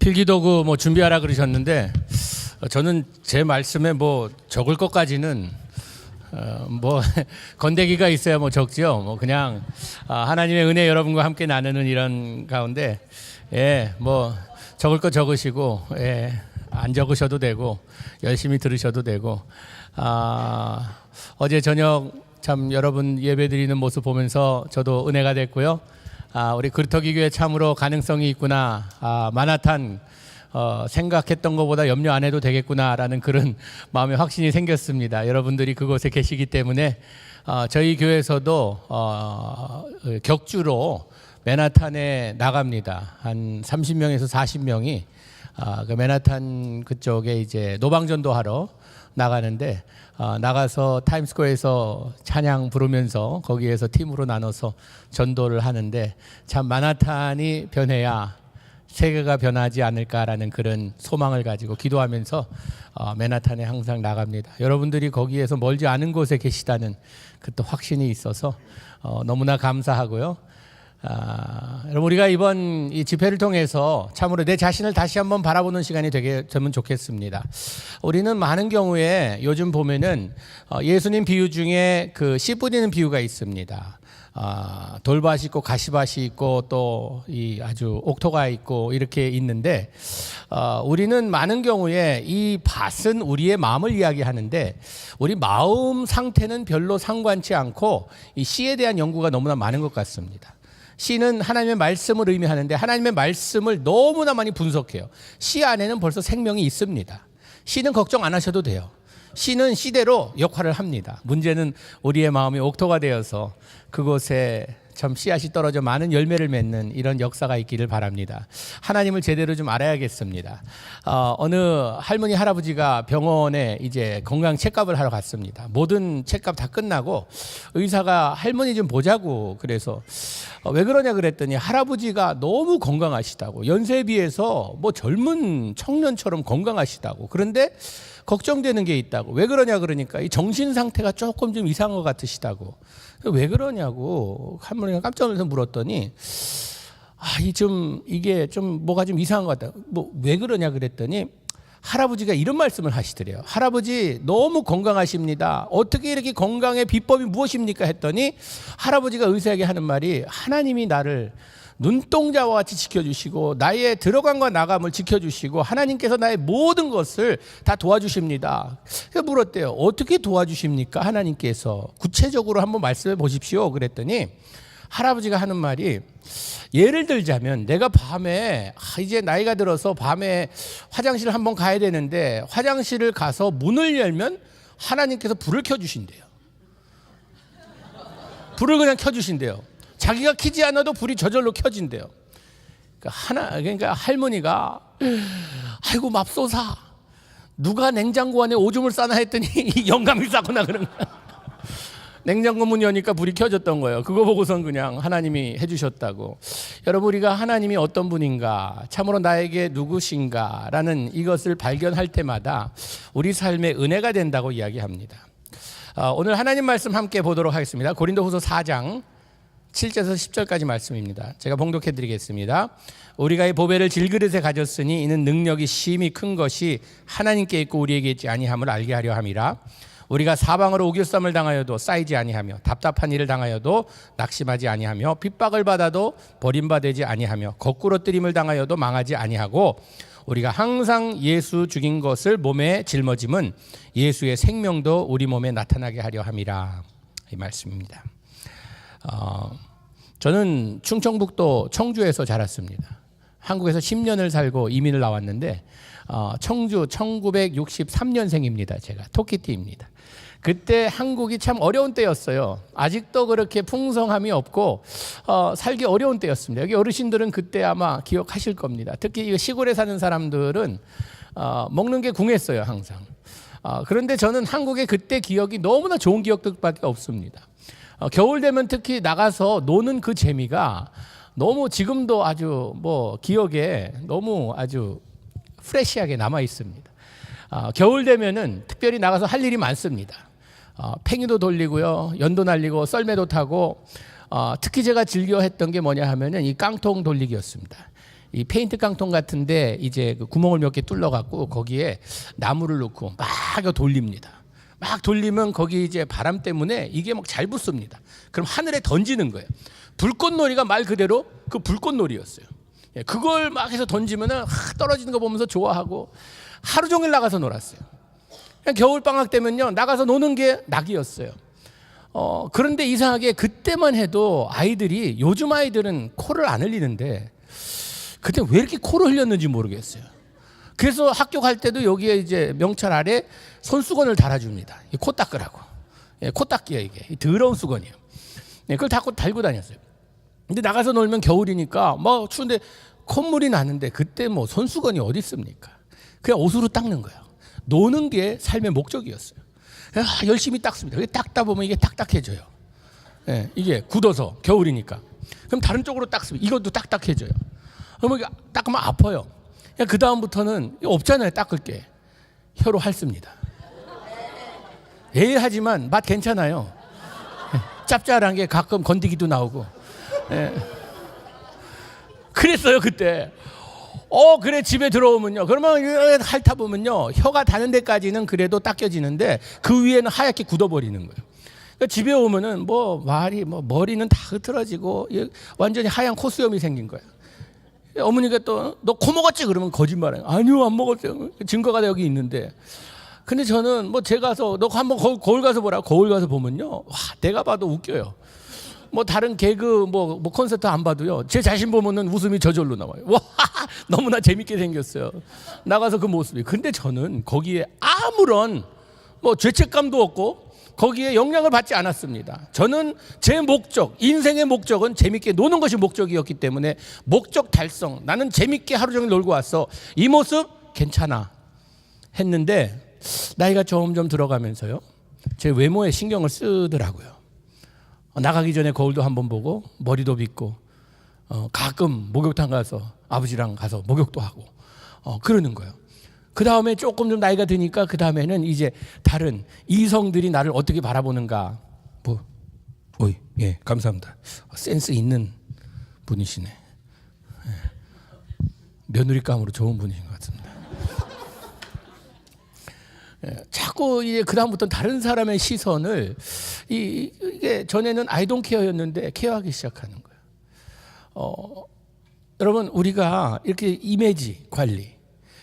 필기도구 뭐 준비하라 그러셨는데 저는 제 말씀에 뭐 적을 것까지는 뭐 건더기가 있어야 뭐 적지요. 뭐 그냥 하나님의 은혜 여러분과 함께 나누는 이런 가운데 뭐 적을 거 적으시고 안 적으셔도 되고 열심히 들으셔도 되고 어제 저녁 참 여러분 예배드리는 모습 보면서 저도 은혜가 됐고요. 우리 그루터기 교회 참으로 가능성이 있구나. 마나탄 생각했던 것보다 염려 안 해도 되겠구나라는 그런 마음의 확신이 생겼습니다. 여러분들이 그곳에 계시기 때문에 저희 교회에서도 격주로 맨하탄에 나갑니다. 한 30명에서 40명이 그 맨하탄 그쪽에 이제 노방전도 하러 나가는데 나가서 타임스퀘어에서 찬양 부르면서 거기에서 팀으로 나눠서 전도를 하는데 참 만하탄이 변해야 세계가 변하지 않을까라는 그런 소망을 가지고 기도하면서 맨하탄에 항상 나갑니다. 여러분들이 거기에서 멀지 않은 곳에 계시다는 그 또 확신이 있어서 너무나 감사하고요. 여러분 우리가 이번 이 집회를 통해서 참으로 내 자신을 다시 한번 바라보는 시간이 되면 좋겠습니다. 우리는 많은 경우에 요즘 보면은 예수님 비유 중에 그 씨 뿌리는 비유가 있습니다. 돌밭이 있고 가시밭이 있고 또 이 아주 옥토가 있고 이렇게 있는데 우리는 많은 경우에 이 밭은 우리의 마음을 이야기하는데 우리 마음 상태는 별로 상관치 않고 이 씨에 대한 연구가 너무나 많은 것 같습니다. 씨는 하나님의 말씀을 의미하는데 하나님의 말씀을 너무나 많이 분석해요. 씨 안에는 벌써 생명이 있습니다. 씨는 걱정 안 하셔도 돼요. 씨는 씨대로 역할을 합니다. 문제는 우리의 마음이 옥토가 되어서 그곳에 참 씨앗이 떨어져 많은 열매를 맺는 이런 역사가 있기를 바랍니다. 하나님을 제대로 좀 알아야겠습니다. 어느 할머니 할아버지가 병원에 이제 건강 체크업을 하러 갔습니다. 모든 체크업 다 끝나고 의사가 할머니 좀 보자고 그래서 왜 그러냐 그랬더니 할아버지가 너무 건강하시다고 연세에 비해서 뭐 젊은 청년처럼 건강하시다고 그런데 걱정되는 게 있다고. 왜 그러냐 그러니까 이 정신 상태가 조금 좀 이상한 것 같으시다고. 왜 그러냐고 할머니가 깜짝 놀라서 물었더니 이게 좀 뭐가 좀 이상한 것 같다. 뭐 왜 그러냐 그랬더니 할아버지가 이런 말씀을 하시더래요. 할아버지 너무 건강하십니다. 어떻게 이렇게 건강의 비법이 무엇입니까 했더니 할아버지가 의사에게 하는 말이 하나님이 나를 눈동자와 같이 지켜주시고 나의 들어감과 나감을 지켜주시고 하나님께서 나의 모든 것을 다 도와주십니다. 그래서 물었대요. 어떻게 도와주십니까? 하나님께서 구체적으로 한번 말씀해 보십시오. 그랬더니 할아버지가 하는 말이 예를 들자면 내가 밤에 이제 나이가 들어서 밤에 화장실을 한번 가야 되는데 화장실을 가서 문을 열면 하나님께서 불을 켜주신대요. 불을 그냥 켜주신대요. 자기가 켜지 않아도 불이 저절로 켜진대요. 그러니까 할머니가 아이고 맙소사 누가 냉장고 안에 오줌을 싸나 했더니 영감이 싸구나 그런 거야. 냉장고 문 여니까 불이 켜졌던 거예요. 그거 보고선 그냥 하나님이 해주셨다고. 여러분 우리가 하나님이 어떤 분인가 참으로 나에게 누구신가라는 이것을 발견할 때마다 우리 삶의 은혜가 된다고 이야기합니다. 오늘 하나님 말씀 함께 보도록 하겠습니다. 고린도후서 4장 7절에서 10절까지 말씀입니다. 제가 봉독해 드리겠습니다. 우리가 이 보배를 질그릇에 가졌으니 이는 능력이 심히 큰 것이 하나님께 있고 우리에게 있지 아니함을 알게 하려 함이라. 우리가 사방으로 우겨쌈을 당하여도 쌓이지 아니하며 답답한 일을 당하여도 낙심하지 아니하며 핍박을 받아도 버림받지 아니하며 거꾸로 뜨림을 당하여도 망하지 아니하고 우리가 항상 예수 죽인 것을 몸에 짊어짐은 예수의 생명도 우리 몸에 나타나게 하려 함이라. 이 말씀입니다. 저는 충청북도 청주에서 자랐습니다. 한국에서 10년을 살고 이민을 나왔는데 청주 1963년생입니다. 제가 토끼띠입니다. 그때 한국이 참 어려운 때였어요. 아직도 그렇게 풍성함이 없고 살기 어려운 때였습니다. 여기 어르신들은 그때 아마 기억하실 겁니다. 특히 시골에 사는 사람들은 먹는 게 궁했어요 항상. 그런데 저는 한국의 그때 기억이 너무나 좋은 기억들밖에 없습니다. 겨울 되면 특히 나가서 노는 그 재미가 너무 지금도 아주 기억에 너무 아주 프레시하게 남아 있습니다. 겨울 되면은 특별히 나가서 할 일이 많습니다. 팽이도 돌리고요, 연도 날리고 썰매도 타고 특히 제가 즐겨 했던 게 뭐냐 하면은 이 깡통 돌리기였습니다. 이 페인트 깡통 같은데 이제 그 구멍을 몇 개 뚫러 갖고 거기에 나무를 넣고 막 돌립니다. 막 돌리면 거기 이제 바람 때문에 이게 막 잘 붙습니다. 그럼 하늘에 던지는 거예요. 불꽃놀이가 말 그대로 그 불꽃놀이였어요. 그걸 막 해서 던지면은 떨어지는 거 보면서 좋아하고 하루 종일 나가서 놀았어요. 그냥 겨울 방학 때면요 나가서 노는 게 낙이었어요. 그런데 이상하게 그때만 해도 아이들이 요즘 아이들은 코를 안 흘리는데 그때 왜 이렇게 코를 흘렸는지 모르겠어요. 그래서 학교 갈 때도 여기에 이제 명찰 아래 손수건을 달아줍니다. 코 닦으라고. 코 닦기야 이게 더러운 수건이에요. 그걸 달고 다녔어요. 근데 나가서 놀면 겨울이니까 뭐 추운데 콧물이 나는데 그때 뭐 손수건이 어디 있습니까? 그냥 옷으로 닦는 거예요. 노는 게 삶의 목적이었어요. 열심히 닦습니다. 닦다 보면 이게 딱딱해져요. 이게 굳어서 겨울이니까. 그럼 다른 쪽으로 닦습니다. 이것도 딱딱해져요. 그러면 닦으면 아파요. 그 다음부터는 없잖아요. 닦을 게 혀로 핥습니다. 하지만 맛 괜찮아요. 짭짤한 게 가끔 건더기도 나오고. 그랬어요 그때. 그래 집에 들어오면요. 그러면 핥아 보면요 혀가 닿는 데까지는 그래도 닦여지는데 그 위에는 하얗게 굳어버리는 거예요. 그러니까 집에 오면은 뭐 머리는 다 흐트러지고 완전히 하얀 코수염이 생긴 거예요. 어머니가 또 너 코 먹었지? 그러면 거짓말해요. 아니요 안 먹었어요. 증거가 여기 있는데. 근데 저는 뭐 제가 가서 너 한번 거울 가서 보라. 거울 가서 보면요 와 내가 봐도 웃겨요. 뭐 다른 개그 뭐 콘서트 안 봐도요 제 자신 보면은 웃음이 저절로 나와요. 와 너무나 재밌게 생겼어요. 나가서 그 모습이. 근데 저는 거기에 아무런 뭐 죄책감도 없고 거기에 영향을 받지 않았습니다. 저는 제 목적, 인생의 목적은 재밌게 노는 것이 목적이었기 때문에 목적 달성. 나는 재밌게 하루 종일 놀고 왔어. 이 모습 괜찮아 했는데 나이가 점점 들어가면서요 제 외모에 신경을 쓰더라고요. 나가기 전에 거울도 한번 보고 머리도 빗고 가끔 목욕탕 가서 아버지랑 가서 목욕도 하고 그러는 거예요. 그 다음에 조금 좀 나이가 드니까 그 다음에는 이제 다른 이성들이 나를 어떻게 바라보는가. 감사합니다. 센스 있는 분이시네. 며느리감으로 좋은 분이신 것 같습니다. 자꾸 이제 그 다음부터 다른 사람의 시선을 이게 전에는 I don't care였는데 케어하기 시작하는 거예요. 여러분 우리가 이렇게 이미지 관리.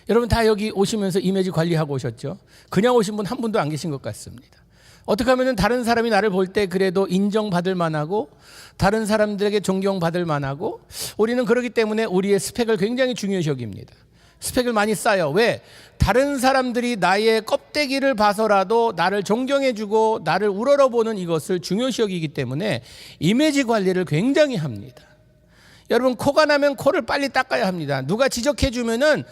여러분 다 여기 오시면서 이미지 관리하고 오셨죠? 그냥 오신 분 한 분도 안 계신 것 같습니다. 어떻게 하면 다른 사람이 나를 볼 때 그래도 인정받을 만하고 다른 사람들에게 존경받을 만하고 우리는 그렇기 때문에 우리의 스펙을 굉장히 중요시 여깁니다. 스펙을 많이 쌓여. 왜? 다른 사람들이 나의 껍데기를 봐서라도 나를 존경해주고 나를 우러러보는 이것을 중요시 여기기 때문에 이미지 관리를 굉장히 합니다. 여러분 코가 나면 코를 빨리 닦아야 합니다. 누가 지적해주면은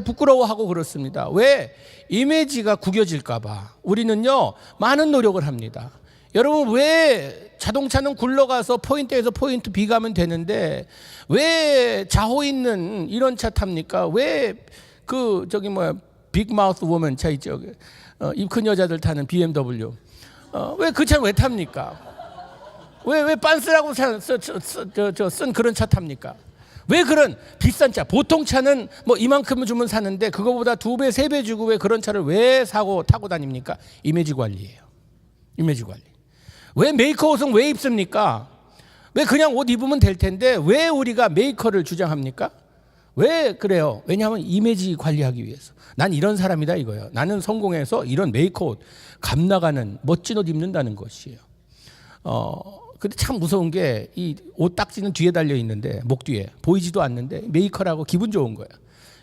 부끄러워하고 그렇습니다. 왜? 이미지가 구겨질까 봐 우리는요 많은 노력을 합니다. 여러분 왜 자동차는 굴러가서 포인트에서 포인트 B 가면 되는데 왜 자호 있는 이런 차 탑니까? 왜 빅마우스 워먼 차 있죠? 입 큰 여자들 타는 BMW. 왜 그 차는 왜 탑니까? 왜 빤스라고 쓴 그런 차 탑니까? 왜 그런 비싼 차, 보통 차는 뭐 이만큼 주면 사는데 그거보다 2배, 3배 주고 왜 그런 차를 왜 타고 다닙니까? 이미지 관리예요. 이미지 관리. 왜 메이커 옷은 왜 입습니까? 왜 그냥 옷 입으면 될 텐데 왜 우리가 메이커를 주장합니까? 왜 그래요? 왜냐하면 이미지 관리하기 위해서. 난 이런 사람이다 이거예요. 나는 성공해서 이런 메이커 옷, 감 나가는 멋진 옷 입는다는 것이에요. 근데 참 무서운 게 이 옷 딱지는 뒤에 달려 있는데 목 뒤에 보이지도 않는데 메이커라고 기분 좋은 거야.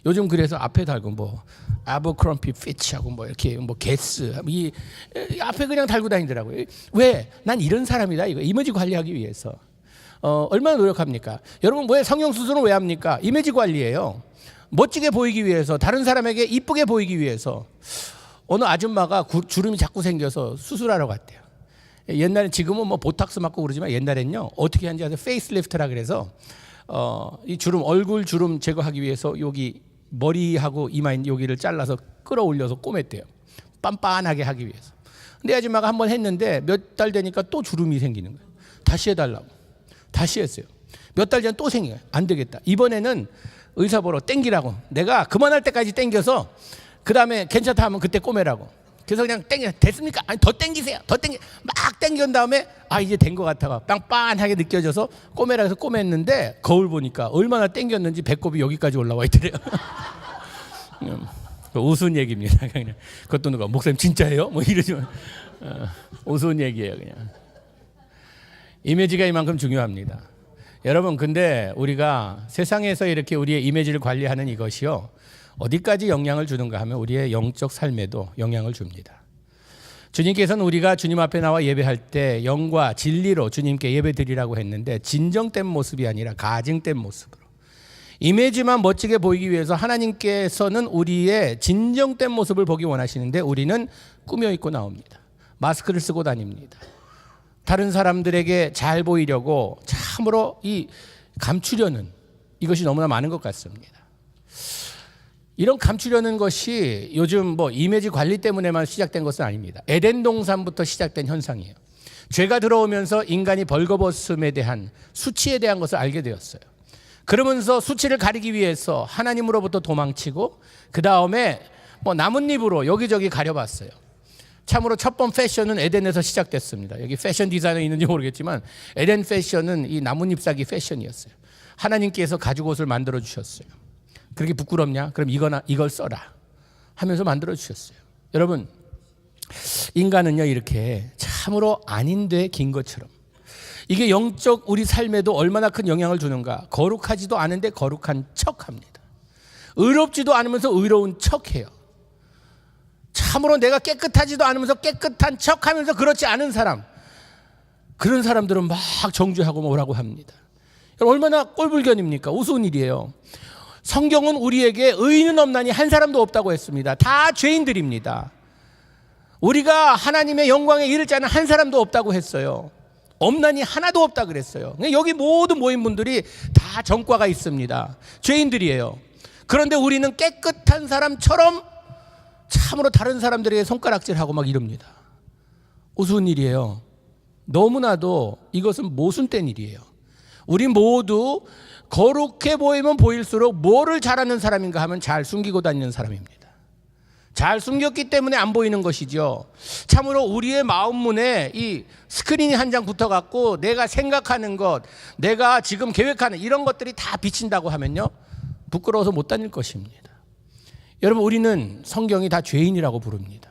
요즘 그래서 앞에 달고 뭐 아버크럼피 피치하고 뭐 이렇게 뭐 게스 이 앞에 그냥 달고 다니더라고요. 왜? 난 이런 사람이다 이거. 이미지 관리하기 위해서. 얼마나 노력합니까? 여러분 왜 성형수술은 왜 합니까? 이미지 관리예요. 멋지게 보이기 위해서, 다른 사람에게 이쁘게 보이기 위해서. 어느 아줌마가 주름이 자꾸 생겨서 수술하러 갔대요. 옛날에 지금은 뭐 보탁스 맞고 그러지만 옛날엔요 어떻게 하는지 아세요? 페이스리프트라 그래서 이 주름 얼굴 주름 제거하기 위해서 여기 머리하고 이마 여기를 잘라서 끌어올려서 꼬맸대요. 빤빤하게 하기 위해서. 근데 아줌마가 한번 했는데 몇 달 되니까 또 주름이 생기는 거예요. 다시 해달라고. 다시 했어요. 몇 달 전에 또 생겨요. 안 되겠다. 이번에는 의사 보러 땡기라고. 내가 그만할 때까지 땡겨서 그 다음에 괜찮다 하면 그때 꼬매라고. 그래서 그냥 땡겨. 됐습니까? 아니 더 땡기세요. 더 땡겨. 막 땡긴 다음에 아 이제 된 것 같아가 빵빵하게 느껴져서 꼬매라 해서 꼬맸는데 거울 보니까 얼마나 땡겼는지 배꼽이 여기까지 올라와 있더래요. 우스운 얘기입니다. 그냥 그것도 누가 목사님 진짜예요? 뭐 이러지만 우스운 얘기예요. 그냥 이미지가 이만큼 중요합니다. 여러분 근데 우리가 세상에서 이렇게 우리의 이미지를 관리하는 이것이요 어디까지 영향을 주는가 하면 우리의 영적 삶에도 영향을 줍니다. 주님께서는 우리가 주님 앞에 나와 예배할 때 영과 진리로 주님께 예배드리라고 했는데 진정된 모습이 아니라 가증된 모습으로 이미지만 멋지게 보이기 위해서 하나님께서는 우리의 진정된 모습을 보기 원하시는데 우리는 꾸며 입고 나옵니다. 마스크를 쓰고 다닙니다. 다른 사람들에게 잘 보이려고 참으로 이 감추려는 이것이 너무나 많은 것 같습니다. 이런 감추려는 것이 요즘 뭐 이미지 관리 때문에만 시작된 것은 아닙니다. 에덴 동산부터 시작된 현상이에요. 죄가 들어오면서 인간이 벌거벗음에 대한 수치에 대한 것을 알게 되었어요. 그러면서 수치를 가리기 위해서 하나님으로부터 도망치고 그 다음에 뭐 나뭇잎으로 여기저기 가려봤어요. 참으로 첫 번 패션은 에덴에서 시작됐습니다. 여기 패션 디자이너 있는지 모르겠지만 에덴 패션은 이 나뭇잎 사기 패션이었어요. 하나님께서 가죽옷을 만들어 주셨어요. 그렇게 부끄럽냐? 그럼 이걸 써라 하면서 만들어 주셨어요. 여러분 인간은요 이렇게 참으로 아닌데 긴 것처럼 이게 영적 우리 삶에도 얼마나 큰 영향을 주는가. 거룩하지도 않은데 거룩한 척합니다. 의롭지도 않으면서 의로운 척해요. 참으로 내가 깨끗하지도 않으면서 깨끗한 척하면서 그렇지 않은 사람, 그런 사람들은 막 정죄하고 뭐라고 합니다. 얼마나 꼴불견입니까? 우스운 일이에요. 성경은 우리에게 의인은 없나니 한 사람도 없다고 했습니다. 다 죄인들입니다. 우리가 하나님의 영광에 이를 자는 한 사람도 없다고 했어요. 없나니 하나도 없다 그랬어요. 여기 모든 모인 분들이 다 전과가 있습니다. 죄인들이에요. 그런데 우리는 깨끗한 사람처럼 참으로 다른 사람들에게 손가락질하고 막 이럽니다. 우스운 일이에요. 너무나도 이것은 모순된 일이에요. 우리 모두 거룩해 보이면 보일수록 뭐를 잘하는 사람인가 하면 잘 숨기고 다니는 사람입니다. 잘 숨겼기 때문에 안 보이는 것이죠. 참으로 우리의 마음문에 이 스크린이 한 장 붙어갖고 내가 생각하는 것, 내가 지금 계획하는 이런 것들이 다 비친다고 하면요 부끄러워서 못 다닐 것입니다. 여러분 우리는 성경이 다 죄인이라고 부릅니다.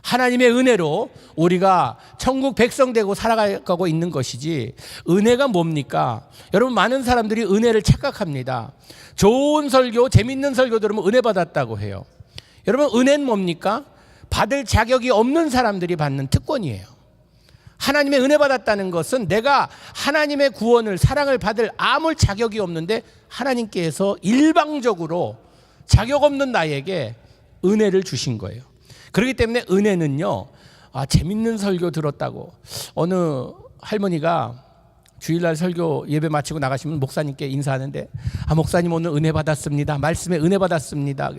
하나님의 은혜로 우리가 천국 백성 되고 살아가고 있는 것이지 은혜가 뭡니까? 여러분 많은 사람들이 은혜를 착각합니다. 좋은 설교, 재밌는 설교 들으면 은혜 받았다고 해요. 여러분 은혜는 뭡니까? 받을 자격이 없는 사람들이 받는 특권이에요. 하나님의 은혜 받았다는 것은 내가 하나님의 구원을 사랑을 받을 아무 자격이 없는데 하나님께서 일방적으로 자격 없는 나에게 은혜를 주신 거예요. 그렇기 때문에 은혜는요 재밌는 설교 들었다고 어느 할머니가 주일날 설교 예배 마치고 나가시면 목사님께 인사하는데 목사님 오늘 은혜 받았습니다. 말씀에 은혜 받았습니다.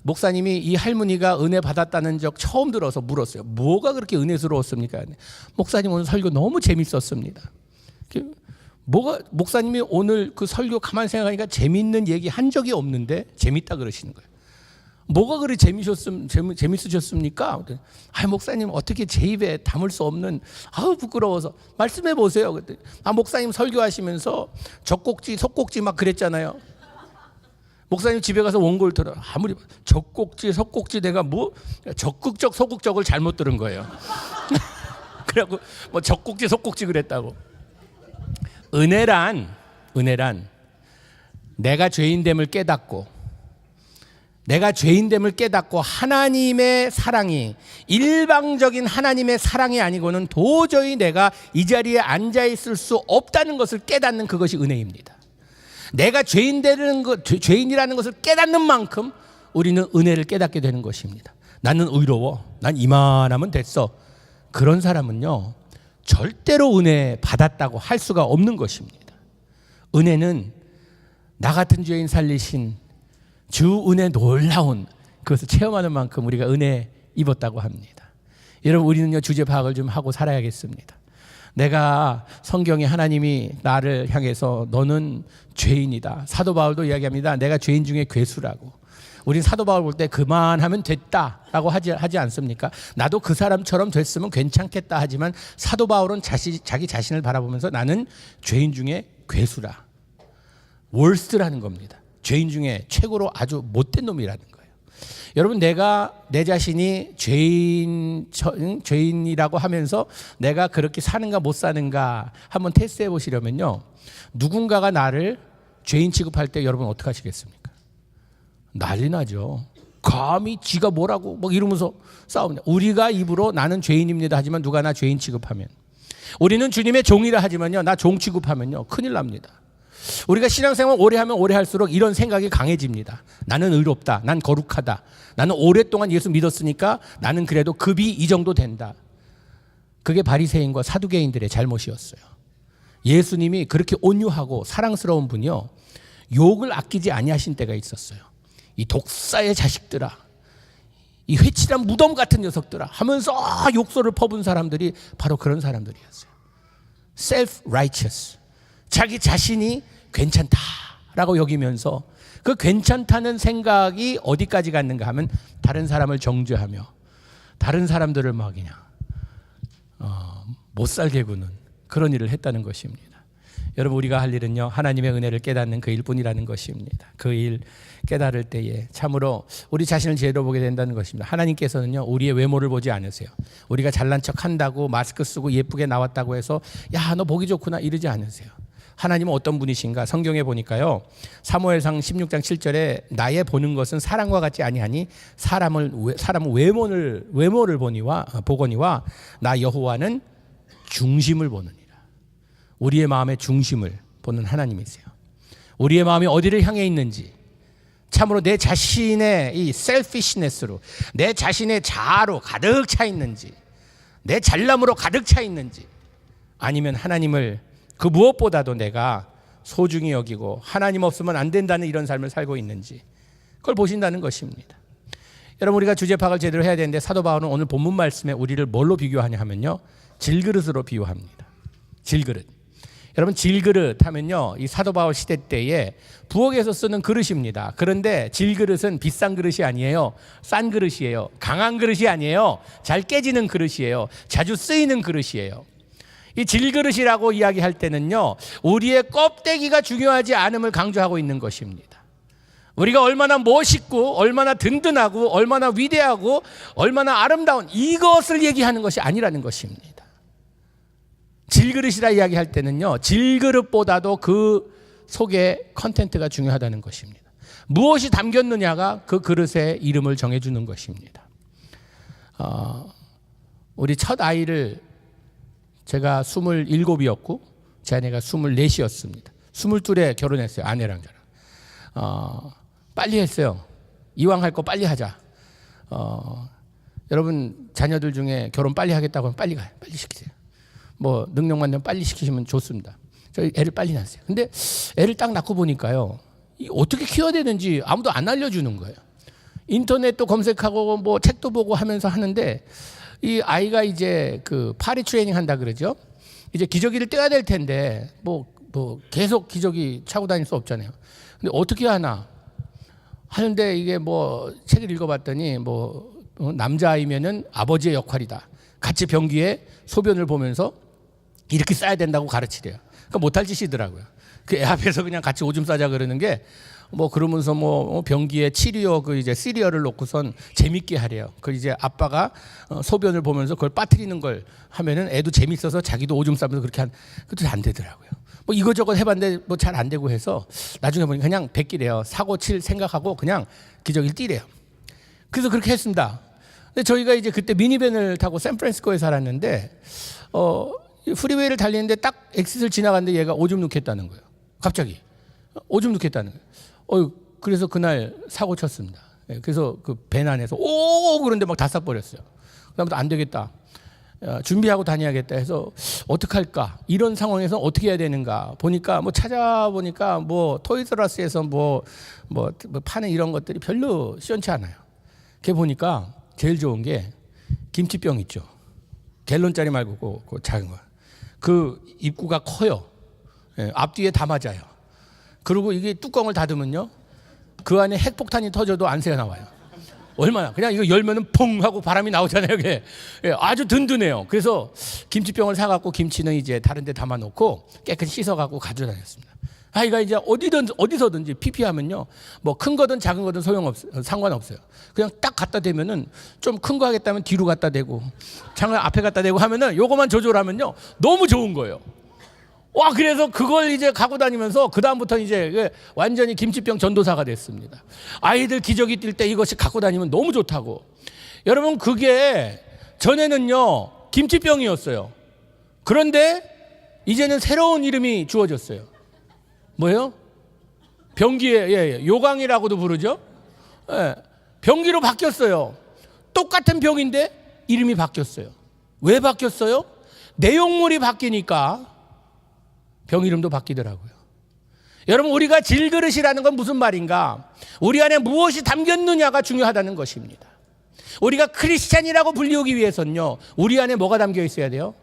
목사님이 이 할머니가 은혜 받았다는 적 처음 들어서 물었어요. 뭐가 그렇게 은혜스러웠습니까? 목사님 오늘 설교 너무 재밌었습니다. 목사님이 오늘 그 설교 가만히 생각하니까 재밌는 얘기 한 적이 없는데 재밌다 그러시는 거예요. 뭐가 그리 재밌으셨습니까? 목사님 어떻게 제 입에 담을 수 없는 부끄러워서 말씀해 보세요. 그랬더니 목사님 설교하시면서 젖꼭지 속꼭지 막 그랬잖아요. 목사님 집에 가서 원고를 들어 아무리 젖꼭지 속꼭지 내가 뭐 적극적 소극적을 잘못 들은 거예요. 그래갖고 뭐 젖꼭지 속꼭지 그랬다고. 은혜란 내가 죄인됨을 깨닫고 하나님의 사랑이 일방적인 하나님의 사랑이 아니고는 도저히 내가 이 자리에 앉아 있을 수 없다는 것을 깨닫는 그것이 은혜입니다. 내가 죄인이라는 것을 깨닫는 만큼 우리는 은혜를 깨닫게 되는 것입니다. 나는 의로워. 난 이만하면 됐어. 그런 사람은요 절대로 은혜 받았다고 할 수가 없는 것입니다. 은혜는 나 같은 죄인 살리신 주 은혜 놀라운 그것을 체험하는 만큼 우리가 은혜 입었다고 합니다. 여러분 우리는요 주제 파악을 좀 하고 살아야겠습니다. 내가 성경에 하나님이 나를 향해서 너는 죄인이다. 사도 바울도 이야기합니다. 내가 죄인 중에 괴수라고. 우린 사도 바울 볼 때 그만하면 됐다라고 하지 않습니까? 나도 그 사람처럼 됐으면 괜찮겠다 하지만 사도 바울은 자기 자신을 바라보면서 나는 죄인 중에 괴수라. 월스트라는 겁니다. 죄인 중에 최고로 아주 못된 놈이라는 거예요. 여러분, 내가 내 자신이 죄인이라고 하면서 내가 그렇게 사는가 못 사는가 한번 테스트해 보시려면요, 누군가가 나를 죄인 취급할 때 여러분 어떻게 하시겠습니까? 난리 나죠. 감히 지가 뭐라고 뭐 이러면서 싸웁니다. 우리가 입으로 나는 죄인입니다 하지만 누가 나 죄인 취급하면, 우리는 주님의 종이라 하지만요, 나 종 취급하면요 큰일 납니다. 우리가 신앙생활 오래 하면 오래 할수록 이런 생각이 강해집니다. 나는 의롭다, 난 거룩하다, 나는 오랫동안 예수 믿었으니까 나는 그래도 급이 이 정도 된다. 그게 바리새인과 사두개인들의 잘못이었어요. 예수님이 그렇게 온유하고 사랑스러운 분이요, 욕을 아끼지 아니하신 때가 있었어요. 이 독사의 자식들아, 이 회칠한 무덤 같은 녀석들아 하면서 욕설을 퍼붓는 사람들이 바로 그런 사람들이었어요. self-righteous, 자기 자신이 괜찮다라고 여기면서 그 괜찮다는 생각이 어디까지 갔는가 하면 다른 사람을 정죄하며 다른 사람들을 막 그냥 못 살게 구는 그런 일을 했다는 것입니다. 여러분, 우리가 할 일은요, 하나님의 은혜를 깨닫는 그 일뿐이라는 것입니다. 그 일 깨달을 때에 참으로 우리 자신을 제대로 보게 된다는 것입니다. 하나님께서는요, 우리의 외모를 보지 않으세요. 우리가 잘난 척 한다고 마스크 쓰고 예쁘게 나왔다고 해서 야, 너 보기 좋구나 이러지 않으세요. 하나님은 어떤 분이신가? 성경에 보니까요, 사무엘상 16장 7절에 나의 보는 것은 사람과 같지 아니하니 사람은 외모를 보거니와 나 여호와는 중심을 보느니라. 우리의 마음의 중심을 보는 하나님이세요. 우리의 마음이 어디를 향해 있는지, 참으로 내 자신의 이 셀피시네스로, 내 자신의 자아로 가득 차 있는지, 내 잘남으로 가득 차 있는지, 아니면 하나님을 그 무엇보다도 내가 소중히 여기고 하나님 없으면 안 된다는 이런 삶을 살고 있는지, 그걸 보신다는 것입니다. 여러분, 우리가 주제 파악을 제대로 해야 되는데 사도 바울은 오늘 본문 말씀에 우리를 뭘로 비교하냐 하면요, 질그릇으로 비유합니다. 질그릇. 여러분, 질그릇 하면요, 이 사도 바울 시대 때에 부엌에서 쓰는 그릇입니다. 그런데 질그릇은 비싼 그릇이 아니에요. 싼 그릇이에요. 강한 그릇이 아니에요. 잘 깨지는 그릇이에요. 자주 쓰이는 그릇이에요. 이 질그릇이라고 이야기할 때는요, 우리의 껍데기가 중요하지 않음을 강조하고 있는 것입니다. 우리가 얼마나 멋있고 얼마나 든든하고 얼마나 위대하고 얼마나 아름다운 이것을 얘기하는 것이 아니라는 것입니다. 질그릇이라 이야기할 때는요, 질그릇보다도 그 속에 컨텐츠가 중요하다는 것입니다. 무엇이 담겼느냐가 그 그릇의 이름을 정해주는 것입니다. 우리 첫 아이를 제가 27이었고 제 아내가 24이었습니다. 22에 결혼했어요. 아내랑 저랑. 빨리 했어요. 이왕 할 거 빨리 하자. 여러분, 자녀들 중에 결혼 빨리 하겠다고 하면 빨리 가요. 빨리 시키세요. 뭐 능력만 되면 빨리 시키시면 좋습니다. 저희 애를 빨리 낳았어요. 근데 애를 딱 낳고 보니까요, 어떻게 키워야 되는지 아무도 안 알려주는 거예요. 인터넷도 검색하고 뭐 책도 보고 하면서 하는데, 이 아이가 이제 그 파리 트레이닝 한다 그러죠. 이제 기저귀를 떼야 될 텐데 뭐 계속 기저귀 차고 다닐 수 없잖아요. 근데 어떻게 하나 하는데, 이게 뭐 책을 읽어봤더니 남자아이면은 아버지의 역할이다. 같이 변기에 소변을 보면서 이렇게 싸야 된다고 가르치래요. 그러니까 못할 짓이더라고요. 그 애 앞에서 그냥 같이 오줌 싸자 그러는 게, 그러면서 변기에 이제 시리얼을 놓고선 재밌게 하래요. 그 이제 아빠가 소변을 보면서 그걸 빠뜨리는 걸 하면은 애도 재밌어서 자기도 오줌 싸면서 그렇게 그것도 안 되더라고요. 이것저것 해봤는데 잘 안 되고 해서 나중에 보니까 그냥 베끼래요. 사고 칠 생각하고 그냥 기저귀를 띠래요. 그래서 그렇게 했습니다. 근데 저희가 이제 그때 미니밴을 타고 샌프란시스코에 살았는데, 프리웨이를 달리는데 딱 엑싯을 지나갔는데 얘가 오줌 누겠다는 거예요. 갑자기 오줌 누겠다는 거예요. 그래서 그날 사고 쳤습니다. 그래서 그 밴 안에서 그런데 막 다 싹버렸어요. 그다음부터 안 되겠다, 준비하고 다녀야겠다 해서 어떡할까, 이런 상황에서 어떻게 해야 되는가 보니까 찾아보니까 토이즈러스에서 파는 이런 것들이 별로 시원치 않아요. 걔 보니까 제일 좋은 게 김치병 있죠. 갤론짜리 말고 그 작은 거. 그 입구가 커요. 예, 앞뒤에 다 맞아요. 그리고 이게 뚜껑을 닫으면요, 그 안에 핵폭탄이 터져도 안 새어나와요. 얼마나 그냥 이거 열면은 퐁 하고 바람이 나오잖아요. 이게 예, 아주 든든해요. 그래서 김치병을 사갖고 김치는 이제 다른 데 담아놓고 깨끗이 씻어갖고 가져다녔습니다. 아이가 이제 어디서든지 피피하면요, 뭐 큰 거든 작은 거든 상관없어요. 그냥 딱 갖다 대면은, 좀 큰 거 하겠다면 뒤로 갖다 대고 장을 앞에 갖다 대고 하면은, 요거만 조절하면요 너무 좋은 거예요. 와, 그래서 그걸 이제 갖고 다니면서 그 다음부터 이제 완전히 김치병 전도사가 됐습니다. 아이들 기저귀 뛸 때 이것이 갖고 다니면 너무 좋다고. 여러분, 그게 전에는요 김치병이었어요. 그런데 이제는 새로운 이름이 주어졌어요. 뭐예요? 병기에, 요강이라고도 부르죠. 예, 병기로 바뀌었어요. 똑같은 병인데 이름이 바뀌었어요. 왜 바뀌었어요? 내용물이 바뀌니까 병 이름도 바뀌더라고요. 여러분, 우리가 질그릇이라는 건 무슨 말인가? 우리 안에 무엇이 담겼느냐가 중요하다는 것입니다. 우리가 크리스찬이라고 불리우기 위해서는요, 우리 안에 뭐가 담겨 있어야 돼요?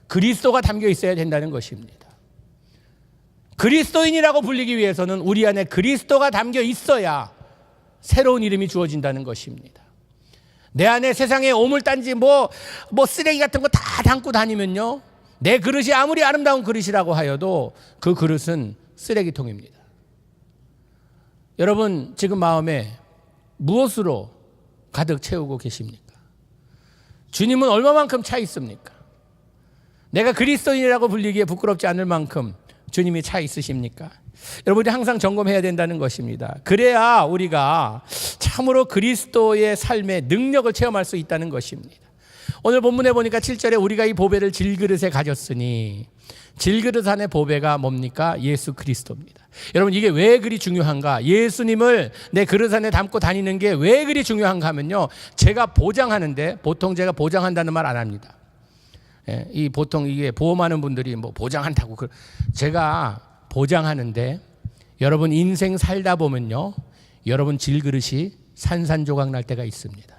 그리스도가 담겨 있어야 된다는 것입니다. 그리스도인이라고 불리기 위해서는 우리 안에 그리스도가 담겨 있어야 새로운 이름이 주어진다는 것입니다. 내 안에 세상에 오물단지 뭐 쓰레기 같은 거 다 담고 다니면요, 내 그릇이 아무리 아름다운 그릇이라고 하여도 그 그릇은 쓰레기통입니다. 여러분, 지금 마음에 무엇으로 가득 채우고 계십니까? 주님은 얼마만큼 차 있습니까? 내가 그리스도인이라고 불리기에 부끄럽지 않을 만큼 주님이 차 있으십니까? 여러분이 항상 점검해야 된다는 것입니다. 그래야 우리가 참으로 그리스도의 삶의 능력을 체험할 수 있다는 것입니다. 오늘 본문에 보니까 7절에 우리가 이 보배를 질그릇에 가졌으니, 질그릇 안에 보배가 뭡니까? 예수 그리스도입니다. 여러분, 이게 왜 그리 중요한가? 예수님을 내 그릇 안에 담고 다니는 게 왜 그리 중요한가 하면요, 제가 보장하는데, 보통 제가 보장한다는 말 안 합니다. 예, 이 보통 이게 보험하는 분들이 뭐 보장한다고, 제가 보장하는데, 여러분 인생 살다 보면요, 여러분 질그릇이 산산조각 날 때가 있습니다.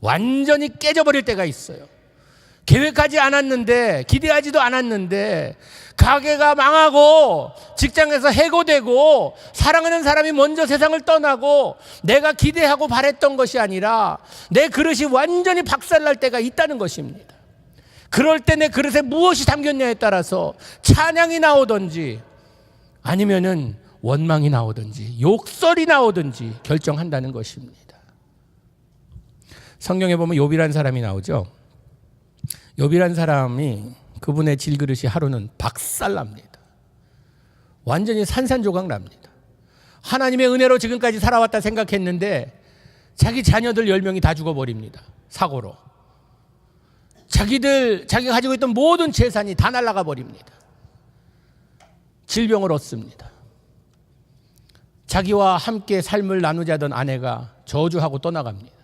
완전히 깨져버릴 때가 있어요. 계획하지 않았는데, 기대하지도 않았는데, 가게가 망하고 직장에서 해고되고 사랑하는 사람이 먼저 세상을 떠나고 내가 기대하고 바랬던 것이 아니라 내 그릇이 완전히 박살날 때가 있다는 것입니다. 그럴 때 내 그릇에 무엇이 담겼냐에 따라서 찬양이 나오든지 아니면은 원망이 나오든지 욕설이 나오든지 결정한다는 것입니다. 성경에 보면 욥이라는 사람이 나오죠. 욥이라는 사람이, 그분의 질그릇이 하루는 박살납니다. 완전히 산산조각 납니다. 하나님의 은혜로 지금까지 살아왔다 생각했는데 자기 자녀들 10명이 다 죽어버립니다. 사고로. 자기가 가지고 있던 모든 재산이 다 날아가 버립니다. 질병을 얻습니다. 자기와 함께 삶을 나누자던 아내가 저주하고 떠나갑니다.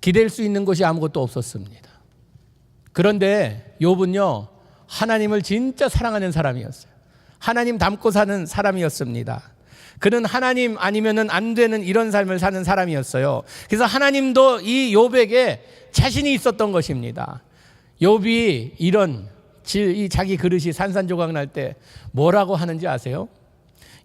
기댈 수 있는 것이 아무것도 없었습니다. 그런데 욥은요, 하나님을 진짜 사랑하는 사람이었어요. 하나님 닮고 사는 사람이었습니다. 그는 하나님 아니면은 안 되는 이런 삶을 사는 사람이었어요. 그래서 하나님도 이 욥에게 자신이 있었던 것입니다. 욥이 이 자기 그릇이 산산조각 날 때 뭐라고 하는지 아세요?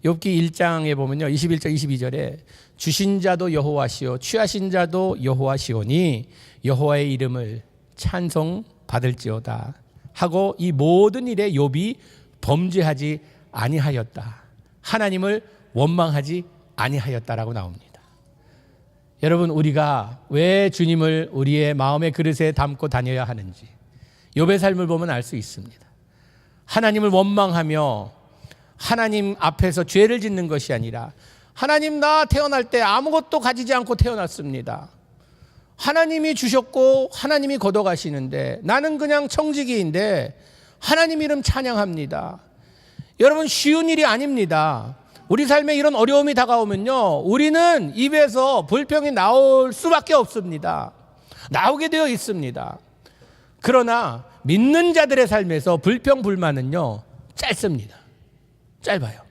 욥기 1장에 보면요, 21절 22절에 주신 자도 여호와시오 취하신 자도 여호와시오니 여호와의 이름을 찬송 받을지어다 하고 이 모든 일에 욥이 범죄하지 아니하였다, 하나님을 원망하지 아니하였다라고 나옵니다. 여러분, 우리가 왜 주님을 우리의 마음의 그릇에 담고 다녀야 하는지 욥의 삶을 보면 알 수 있습니다. 하나님을 원망하며 하나님 앞에서 죄를 짓는 것이 아니라, 하나님, 나 태어날 때 아무것도 가지지 않고 태어났습니다. 하나님이 주셨고 하나님이 걷어가시는데 나는 그냥 청지기인데 하나님 이름 찬양합니다. 여러분, 쉬운 일이 아닙니다. 우리 삶에 이런 어려움이 다가오면요, 우리는 입에서 불평이 나올 수밖에 없습니다. 나오게 되어 있습니다. 그러나 믿는 자들의 삶에서 불평 불만은요 짧습니다. 짧아요.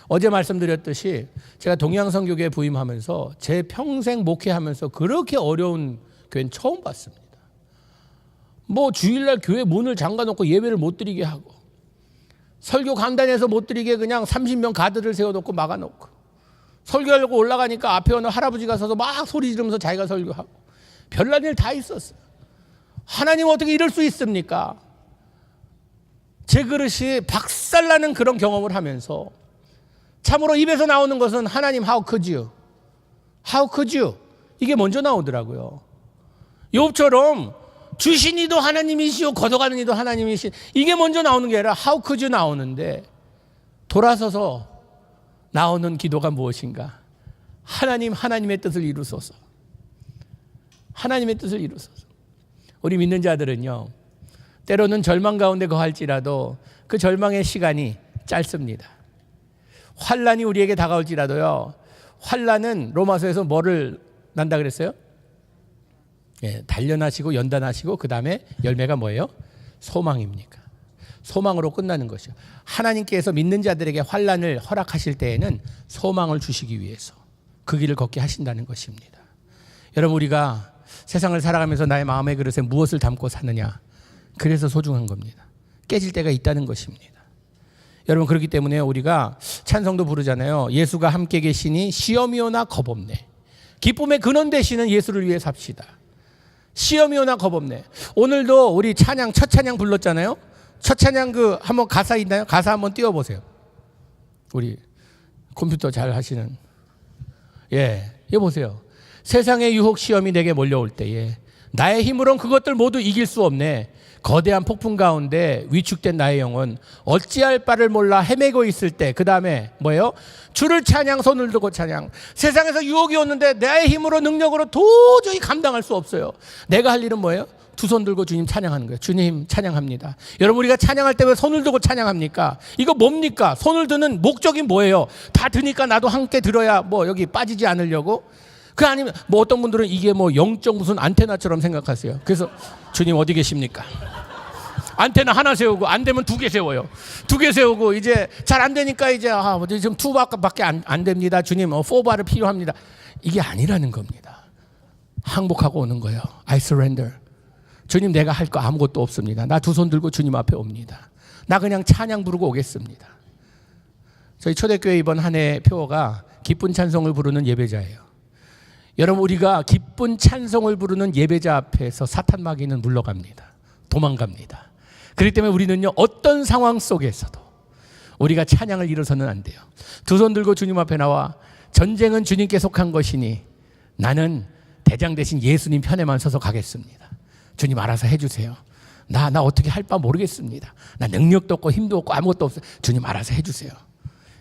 어제 말씀드렸듯이 제가 동양선교교에 부임하면서 제 평생 목회하면서 그렇게 어려운 교회는 처음 봤습니다. 뭐 주일날 교회 문을 잠가놓고 예배를 못 드리게 하고, 설교 강단에서 못 드리게 그냥 30명 가드를 세워놓고 막아놓고, 설교하려고 올라가니까 앞에 어느 할아버지가 서서 막 소리 지르면서 자기가 설교하고, 별난 일 다 있었어요. 하나님 어떻게 이럴 수 있습니까? 제 그릇이 박살나는 그런 경험을 하면서 참으로 입에서 나오는 것은 하나님 how could you? How could you? 이게 먼저 나오더라고요. 욥처럼 주신 이도 하나님이시오 걷어가는 이도 하나님이시, 이게 먼저 나오는 게 아니라 how could you 나오는데, 돌아서서 나오는 기도가 무엇인가? 하나님, 하나님의 뜻을 이루소서. 하나님의 뜻을 이루소서. 우리 믿는 자들은요, 때로는 절망 가운데 거할지라도 그 절망의 시간이 짧습니다. 환난이 우리에게 다가올지라도요, 환난은 로마서에서 뭐를 난다 그랬어요? 예, 단련하시고 연단하시고 그 다음에 열매가 뭐예요? 소망입니까? 소망으로 끝나는 것이요. 하나님께서 믿는 자들에게 환난을 허락하실 때에는 소망을 주시기 위해서 그 길을 걷게 하신다는 것입니다. 여러분, 우리가 세상을 살아가면서 나의 마음의 그릇에 무엇을 담고 사느냐, 그래서 소중한 겁니다. 깨질 때가 있다는 것입니다. 여러분, 그렇기 때문에 우리가 찬송도 부르잖아요. 예수가 함께 계시니 시험이 오나 겁없네. 기쁨의 근원 되시는 예수를 위해 삽시다. 시험이 오나 겁없네. 오늘도 우리 찬양, 첫 찬양 불렀잖아요. 첫 찬양 그 한번 가사 있나요? 가사 한번 띄워보세요. 우리 컴퓨터 잘 하시는. 예, 이거 보세요. 세상의 유혹 시험이 내게 몰려올 때에 나의 힘으론 그것들 모두 이길 수 없네. 거대한 폭풍 가운데 위축된 나의 영혼 어찌할 바를 몰라 헤매고 있을 때, 그 다음에 뭐예요? 주를 찬양, 손을 들고 찬양. 세상에서 유혹이 오는데 나의 힘으로 능력으로 도저히 감당할 수 없어요. 내가 할 일은 뭐예요? 두 손 들고 주님 찬양하는 거예요. 주님 찬양합니다. 여러분, 우리가 찬양할 때 왜 손을 들고 찬양합니까? 이거 뭡니까? 손을 드는 목적이 뭐예요? 다 드니까 나도 함께 들어야 뭐 여기 빠지지 않으려고? 그 아니면 뭐 어떤 분들은 이게 뭐 영적 무슨 안테나처럼 생각하세요. 그래서 주님 어디 계십니까? 안테나 하나 세우고 안 되면 2개 세워요. 2개 세우고 이제 잘 안 되니까 이제 지금 2바밖에 안 됩니다. 주님 4바를 필요합니다. 이게 아니라는 겁니다. 항복하고 오는 거예요. I surrender. 주님, 내가 할 거 아무것도 없습니다. 나 두 손 들고 주님 앞에 옵니다. 나 그냥 찬양 부르고 오겠습니다. 저희 초대교회 이번 한 해 표어가 기쁜 찬송을 부르는 예배자예요. 여러분, 우리가 기쁜 찬송을 부르는 예배자 앞에서 사탄 마귀는 물러갑니다. 도망갑니다. 그렇기 때문에 우리는요, 어떤 상황 속에서도 우리가 찬양을 잃어서는 안 돼요. 두 손 들고 주님 앞에 나와 전쟁은 주님께 속한 것이니 나는 대장 대신 예수님 편에만 서서 가겠습니다. 주님 알아서 해주세요. 나 어떻게 할 바 모르겠습니다. 나 능력도 없고 힘도 없고 아무것도 없어요. 주님 알아서 해주세요.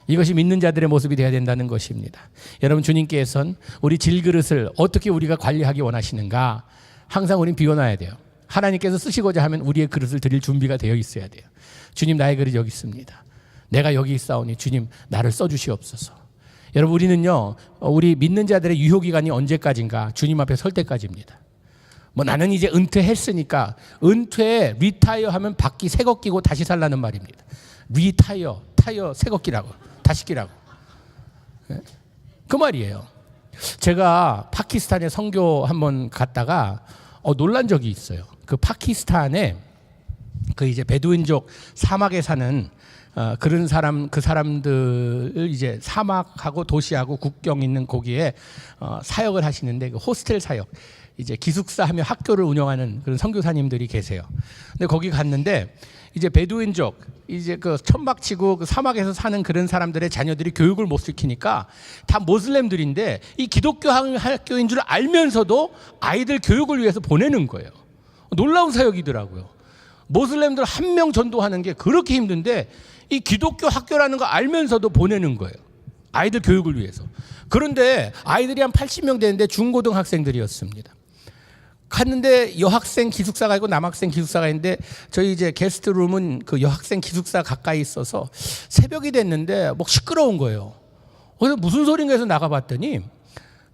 이것이 믿는 자들의 모습이 되어야 된다는 것입니다. 여러분, 주님께서는 우리 질그릇을 어떻게 우리가 관리하기 원하시는가? 항상 우린 비워놔야 돼요. 하나님께서 쓰시고자 하면 우리의 그릇을 드릴 준비가 되어 있어야 돼요. 주님, 나의 그릇이 여기 있습니다. 내가 여기 있사오니 주님 나를 써주시옵소서. 여러분, 우리는요, 우리 믿는 자들의 유효기간이 언제까지인가? 주님 앞에 설 때까지입니다. 뭐 나는 이제 은퇴했으니까, 은퇴 리타이어 하면 바퀴 새거 끼고 다시 살라는 말입니다. 리타이어, 타이어 새거 끼라고, 다시 끼라고. 그 말이에요. 제가 파키스탄에 선교 한번 갔다가 놀란 적이 있어요. 그 파키스탄에 그 이제 베두인족 사막에 사는 그런 사람, 그 사람들을 이제 사막하고 도시하고 국경 있는 거기에 사역을 하시는데, 그 호스텔 사역, 이제 기숙사 하며 학교를 운영하는 그런 선교사님들이 계세요. 근데 거기 갔는데 이제 베두인족, 이제 그 천막치고 그 사막에서 사는 그런 사람들의 자녀들이 교육을 못 시키니까 다 모슬렘들인데 이 기독교 학교인 줄 알면서도 아이들 교육을 위해서 보내는 거예요. 놀라운 사역이더라고요. 모슬렘들 1명 전도하는 게 그렇게 힘든데 이 기독교 학교라는 거 알면서도 보내는 거예요. 아이들 교육을 위해서. 그런데 아이들이 한 80명 되는데 중고등학생들이었습니다. 갔는데 여학생 기숙사가 있고 남학생 기숙사가 있는데, 저희 이제 게스트룸은 그 여학생 기숙사 가까이 있어서 새벽이 됐는데 뭐 시끄러운 거예요. 그래서 무슨 소린가 해서 나가봤더니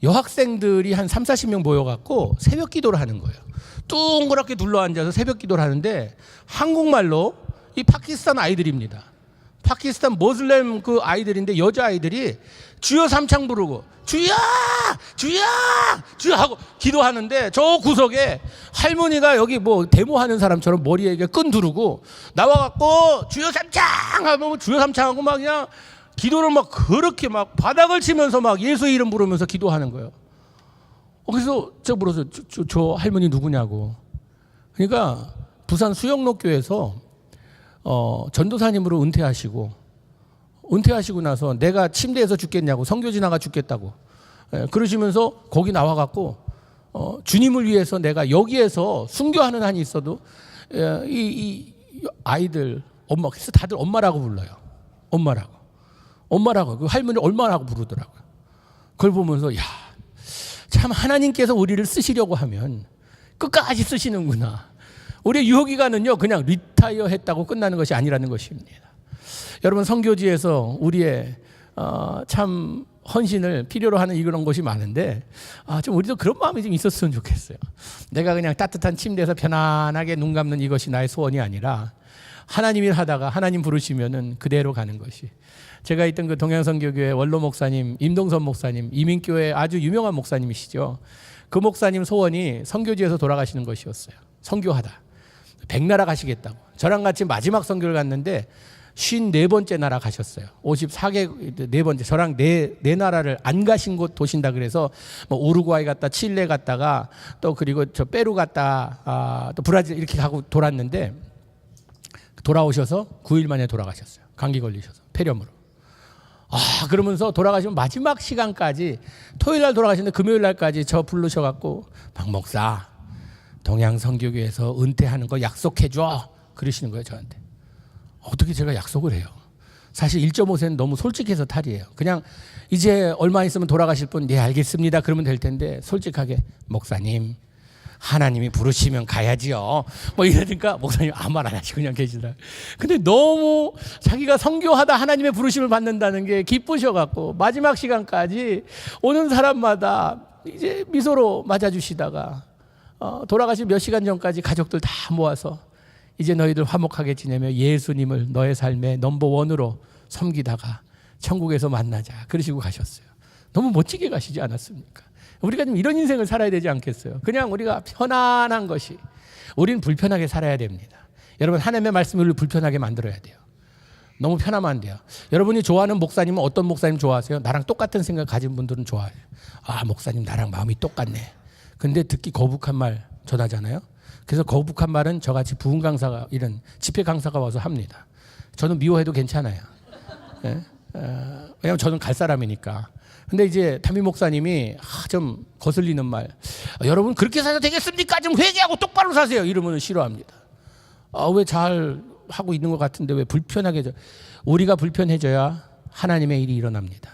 여학생들이 한 30-40명 모여갖고 새벽 기도를 하는 거예요. 둥그렇게 둘러앉아서 새벽 기도를 하는데 한국말로, 이 파키스탄 아이들입니다. 파키스탄 모슬렘 그 아이들인데 여자아이들이 주여 삼창 부르고 주여 주여 주여 하고 기도하는데 저 구석에 할머니가 여기 뭐 데모하는 사람처럼 머리에 이게 끈 두르고 나와갖고 주여 삼창 하면 주여 삼창하고 막 그냥 기도를 막 그렇게 막 바닥을 치면서 막 예수 이름 부르면서 기도하는 거예요. 그래서 제가 물어서 저 할머니 누구냐고. 그러니까 부산 수영록교에서 전도사님으로 은퇴하시고 나서 내가 침대에서 죽겠냐고, 선교 지나가 죽겠다고 그러시면서 거기 나와갖고 주님을 위해서 내가 여기에서 순교하는 한이 있어도 이 아이들 엄마, 그래서 다들 엄마라고 불러요. 엄마라고 그 할머니 얼마라고 부르더라고요. 그걸 보면서 야, 참 하나님께서 우리를 쓰시려고 하면 끝까지 쓰시는구나. 우리 유효기간은요 그냥 리타이어 했다고 끝나는 것이 아니라는 것입니다. 여러분, 선교지에서 우리의 참 헌신을 필요로 하는 이런 것이 많은데 좀 우리도 그런 마음이 좀 있었으면 좋겠어요. 내가 그냥 따뜻한 침대에서 편안하게 눈 감는 이것이 나의 소원이 아니라 하나님 일 하다가 하나님 부르시면은 그대로 가는 것이. 제가 있던 그 동양선교교회 원로 목사님 임동선 목사님, 이민교회 아주 유명한 목사님이시죠. 그 목사님 소원이 선교지에서 돌아가시는 것이었어요. 선교하다 백나라 가시겠다고. 저랑 같이 마지막 선교를 갔는데 54번째 나라 가셨어요. 54개 4번째. 저랑 네 나라를 안 가신 곳 도신다 그래서 뭐 우루과이 갔다 칠레 갔다가 또 그리고 저 페루 갔다 또 브라질 이렇게 가고 돌았는데 돌아오셔서 9일 만에 돌아가셨어요. 감기 걸리셔서 폐렴으로. 그러면서 돌아가시면 마지막 시간까지 토요일 날 돌아가시는데 금요일 날까지 저 부르셔갖고 박 목사 동양선교교에서 은퇴하는 거 약속해줘 그러시는 거예요. 저한테. 어떻게 제가 약속을 해요? 사실 1.5세는 너무 솔직해서 탈이에요. 그냥 이제 얼마 있으면 돌아가실 분, 네 알겠습니다 그러면 될 텐데 솔직하게 목사님 하나님이 부르시면 가야지요 뭐 이러니까 목사님 아무 말 안 하시고 그냥 계시더라. 근데 너무 자기가 선교하다 하나님의 부르심을 받는다는 게 기쁘셔갖고 마지막 시간까지 오는 사람마다 이제 미소로 맞아주시다가 돌아가신 몇 시간 전까지 가족들 다 모아서 이제 너희들 화목하게 지내며 예수님을 너의 삶의 넘버원으로 섬기다가 천국에서 만나자 그러시고 가셨어요. 너무 멋지게 가시지 않았습니까? 우리가 좀 이런 인생을 살아야 되지 않겠어요? 그냥 우리가 편안한 것이. 우리는 불편하게 살아야 됩니다. 여러분, 하나님의 말씀을 불편하게 만들어야 돼요. 너무 편하면 안 돼요. 여러분이 좋아하는 목사님은 어떤 목사님 좋아하세요? 나랑 똑같은 생각 가진 분들은 좋아해요. 목사님 나랑 마음이 똑같네. 근데 듣기 거북한 말 전하잖아요. 그래서 거북한 말은 저같이 부흥 강사가 이런 집회 강사가 와서 합니다. 저는 미워해도 괜찮아요. 네? 왜냐하면 저는 갈 사람이니까. 근데 이제 담임 목사님이 좀 거슬리는 말, 여러분 그렇게 사셔도 되겠습니까? 좀 회개하고 똑바로 사세요. 이러면 싫어합니다. 왜 잘 하고 있는 것 같은데 왜 불편하게 우리가 불편해져야 하나님의 일이 일어납니다.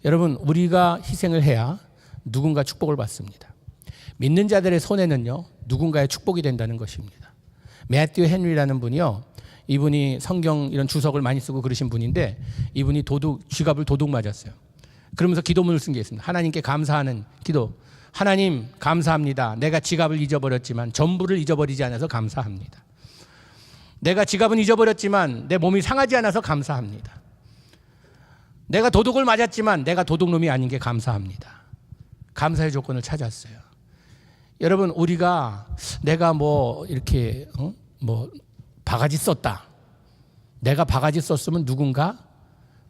여러분, 우리가 희생을 해야 누군가 축복을 받습니다. 믿는 자들의 손에는요 누군가의 축복이 된다는 것입니다. 매튜 헨리라는 분이요, 이분이 성경 이런 주석을 많이 쓰고 그러신 분인데 이분이 쥐갑을 도둑 맞았어요. 그러면서 기도문을 쓴 게 있습니다. 하나님께 감사하는 기도. 하나님 감사합니다. 내가 지갑을 잊어버렸지만 전부를 잊어버리지 않아서 감사합니다. 내가 지갑은 잊어버렸지만 내 몸이 상하지 않아서 감사합니다. 내가 도둑을 맞았지만 내가 도둑놈이 아닌 게 감사합니다. 감사의 조건을 찾았어요. 여러분, 우리가 내가 뭐 이렇게 뭐 바가지 썼다. 내가 바가지 썼으면 누군가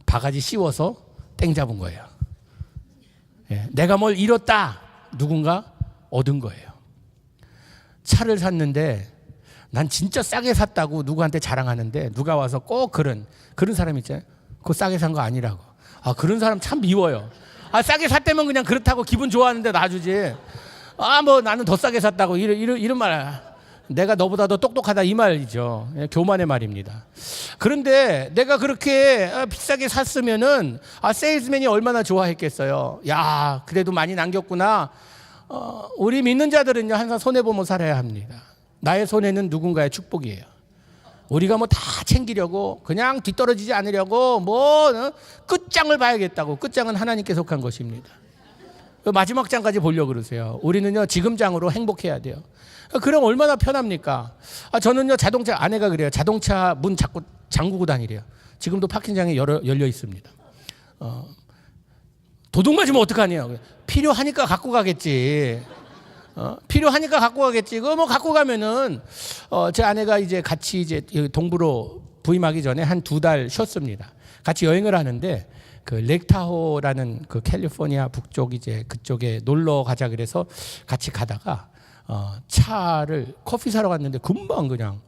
바가지 씌워서 땡 잡은 거예요. 내가 뭘 잃었다. 누군가 얻은 거예요. 차를 샀는데 난 진짜 싸게 샀다고 누구한테 자랑하는데 누가 와서 꼭 그런 사람 있잖아요. 그거 싸게 산 거 아니라고. 그런 사람 참 미워요. 싸게 샀다면 그냥 그렇다고 기분 좋아하는데 놔주지. 뭐 나는 더 싸게 샀다고 이런 말. 내가 너보다 더 똑똑하다 이 말이죠. 교만의 말입니다. 그런데 내가 그렇게 비싸게 샀으면은 세일즈맨이 얼마나 좋아했겠어요. 야, 그래도 많이 남겼구나. 우리 믿는 자들은요 항상 손해보며 살아야 합니다. 나의 손해는 누군가의 축복이에요. 우리가 뭐 다 챙기려고 그냥 뒤떨어지지 않으려고 끝장을 봐야겠다고. 끝장은 하나님께 속한 것입니다. 마지막 장까지 보려고 그러세요. 우리는요 지금 장으로 행복해야 돼요. 그럼 얼마나 편합니까? 저는요 자동차, 아내가 그래요. 자동차 문 자꾸 잠그고 다니래요. 지금도 파킹장에 열려 있습니다. 도둑 맞으면 어떡하냐? 필요하니까 갖고 가겠지. 필요하니까 갖고 가겠지. 그거 뭐 갖고 가면은 제 아내가 이제 같이 이제 동부로 부임하기 전에 한 2달 쉬었습니다. 같이 여행을 하는데 그 렉타호라는 그 캘리포니아 북쪽 이제 그쪽에 놀러 가자 그래서 같이 가다가 차를 커피 사러 갔는데 금방 그냥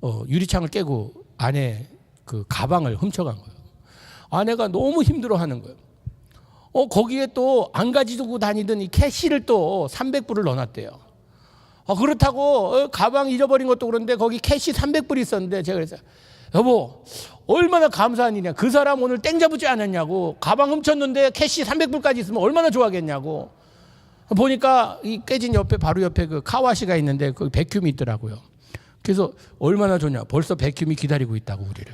유리창을 깨고 아내 그 가방을 훔쳐간 거예요. 아내가 너무 힘들어하는 거예요. 거기에 또 안 가지고 다니던 이 캐시를 또 300불을 넣어놨대요. 그렇다고 가방 잊어버린 것도 그런데 거기 캐시 300불이 있었는데 제가 그랬어요. 여보, 얼마나 감사한 일이냐. 그 사람 오늘 땡 잡지 않았냐고. 가방 훔쳤는데 캐시 300불까지 있으면 얼마나 좋아하겠냐고. 보니까 이 깨진 옆에 바로 옆에 그 카와시가 있는데 그 백큐음이 있더라고요. 그래서 얼마나 좋냐. 벌써 백큐음이 기다리고 있다고 우리를.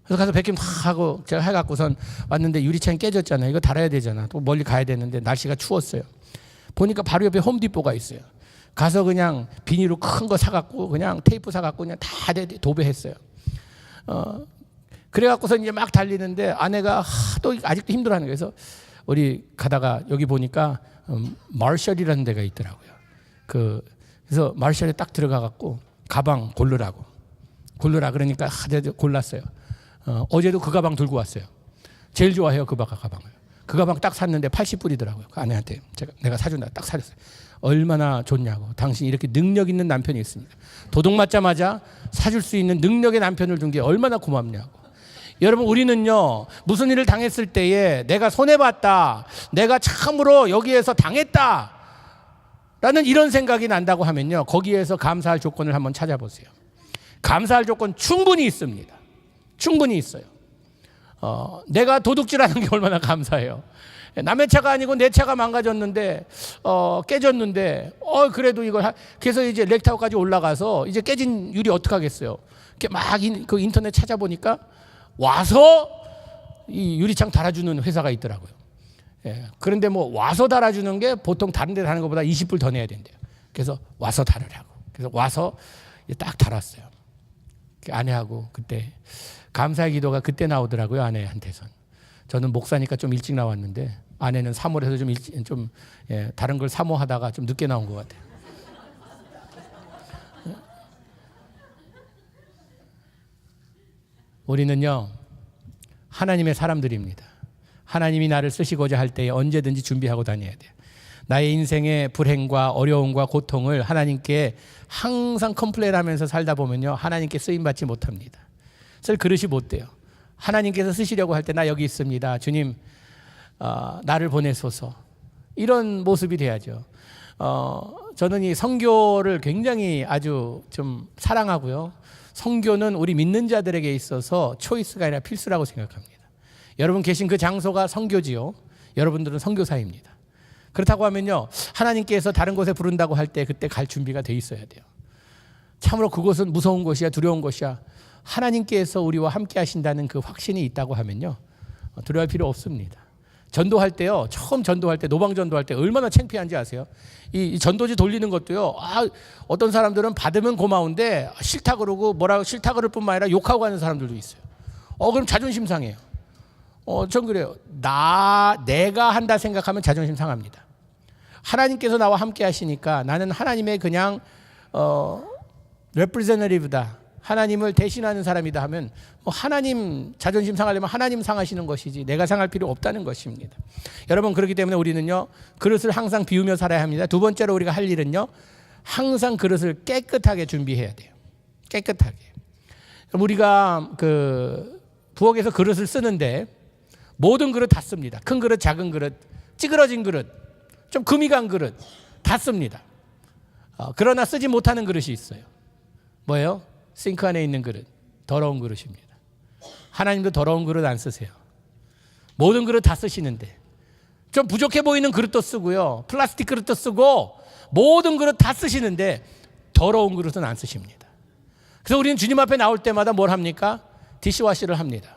그래서 가서 백큐음 다 하고 제가 해갖고선 왔는데 유리창이 깨졌잖아요. 이거 달아야 되잖아. 또 멀리 가야 되는데 날씨가 추웠어요. 보니까 바로 옆에 홈디포가 있어요. 가서 그냥 비닐로 큰 거 사갖고 그냥 테이프 사갖고 그냥 다 도배했어요. 그래갖고서 이제 막 달리는데 아내가 또 아직도 힘들어하는 거예요. 그래서 우리 가다가 여기 보니까 마셜이라는 데가 있더라고요. 그래서 마셜에 딱 들어가갖고 가방 고르라 그러니까 골랐어요. 어제도 그 가방 들고 왔어요. 제일 좋아해요 그 가방을. 그 가방 딱 샀는데 80불이더라고요. 그 아내한테 내가 사준다 딱 사줬어요. 얼마나 좋냐고. 당신 이렇게 능력 있는 남편이 있습니다. 도둑 맞자마자 사줄 수 있는 능력의 남편을 둔 게 얼마나 고맙냐고. 여러분 우리는요 무슨 일을 당했을 때에 내가 손해봤다, 내가 참으로 여기에서 당했다 라는 이런 생각이 난다고 하면요 거기에서 감사할 조건을 한번 찾아보세요. 감사할 조건 충분히 있습니다. 충분히 있어요. 내가 도둑질하는 게 얼마나 감사해요. 남의 차가 아니고 내 차가 망가졌는데 깨졌는데 그래도 이걸 그래서 이제 렉타워까지 올라가서 이제 깨진 유리 어떻게 하겠어요. 이렇게 막 그 인터넷 찾아보니까 와서 이 유리창 달아주는 회사가 있더라고요. 그런데 뭐 와서 달아주는 게 보통 다른 데 다는 것보다 20불 더 내야 된대요. 그래서 와서 달으라고. 그래서 와서 딱 달았어요. 아내하고 그때 감사의 기도가 그때 나오더라고요. 아내한테선. 저는 목사니까 좀 일찍 나왔는데 아내는 사모해서 좀 다른 걸 사모하다가 좀 늦게 나온 것 같아요. 우리는요 하나님의 사람들입니다. 하나님이 나를 쓰시고자 할 때에 언제든지 준비하고 다녀야 돼요. 나의 인생의 불행과 어려움과 고통을 하나님께 항상 컴플레인하면서 살다 보면요 하나님께 쓰임받지 못합니다. 쓸 그릇이 못 돼요. 하나님께서 쓰시려고 할 때 나 여기 있습니다. 주님 나를 보내소서. 이런 모습이 돼야죠. 저는 이 선교를 굉장히 아주 좀 사랑하고요. 선교는 우리 믿는 자들에게 있어서 초이스가 아니라 필수라고 생각합니다. 여러분 계신 그 장소가 선교지요. 여러분들은 선교사입니다. 그렇다고 하면요 하나님께서 다른 곳에 부른다고 할 때 그때 갈 준비가 돼 있어야 돼요. 참으로 그곳은 무서운 곳이야 두려운 곳이야. 하나님께서 우리와 함께 하신다는 그 확신이 있다고 하면요 두려워할 필요 없습니다. 전도할 때요 처음 전도할 때 노방 전도할 때 얼마나 창피한지 아세요? 이 전도지 돌리는 것도요 어떤 사람들은 받으면 고마운데 싫다 그러고 뭐라고 싫다 그럴 뿐만 아니라 욕하고 가는 사람들도 있어요. 그럼 자존심 상해요. 전 그래요. 내가 한다 생각하면 자존심 상합니다. 하나님께서 나와 함께 하시니까 나는 하나님의 그냥 representative다. 하나님을 대신하는 사람이다 하면 하나님 자존심 상하려면 하나님 상하시는 것이지 내가 상할 필요 없다는 것입니다. 여러분 그렇기 때문에 우리는요 그릇을 항상 비우며 살아야 합니다. 두 번째로 우리가 할 일은요 항상 그릇을 깨끗하게 준비해야 돼요. 깨끗하게. 우리가 그 부엌에서 그릇을 쓰는데 모든 그릇 다 씁니다. 큰 그릇, 작은 그릇, 찌그러진 그릇, 좀 금이 간 그릇 다 씁니다. 그러나 쓰지 못하는 그릇이 있어요. 뭐예요? 싱크 안에 있는 그릇, 더러운 그릇입니다. 하나님도 더러운 그릇 안 쓰세요. 모든 그릇 다 쓰시는데 좀 부족해 보이는 그릇도 쓰고요. 플라스틱 그릇도 쓰고 모든 그릇 다 쓰시는데 더러운 그릇은 안 쓰십니다. 그래서 우리는 주님 앞에 나올 때마다 뭘 합니까? 디시와시를 합니다.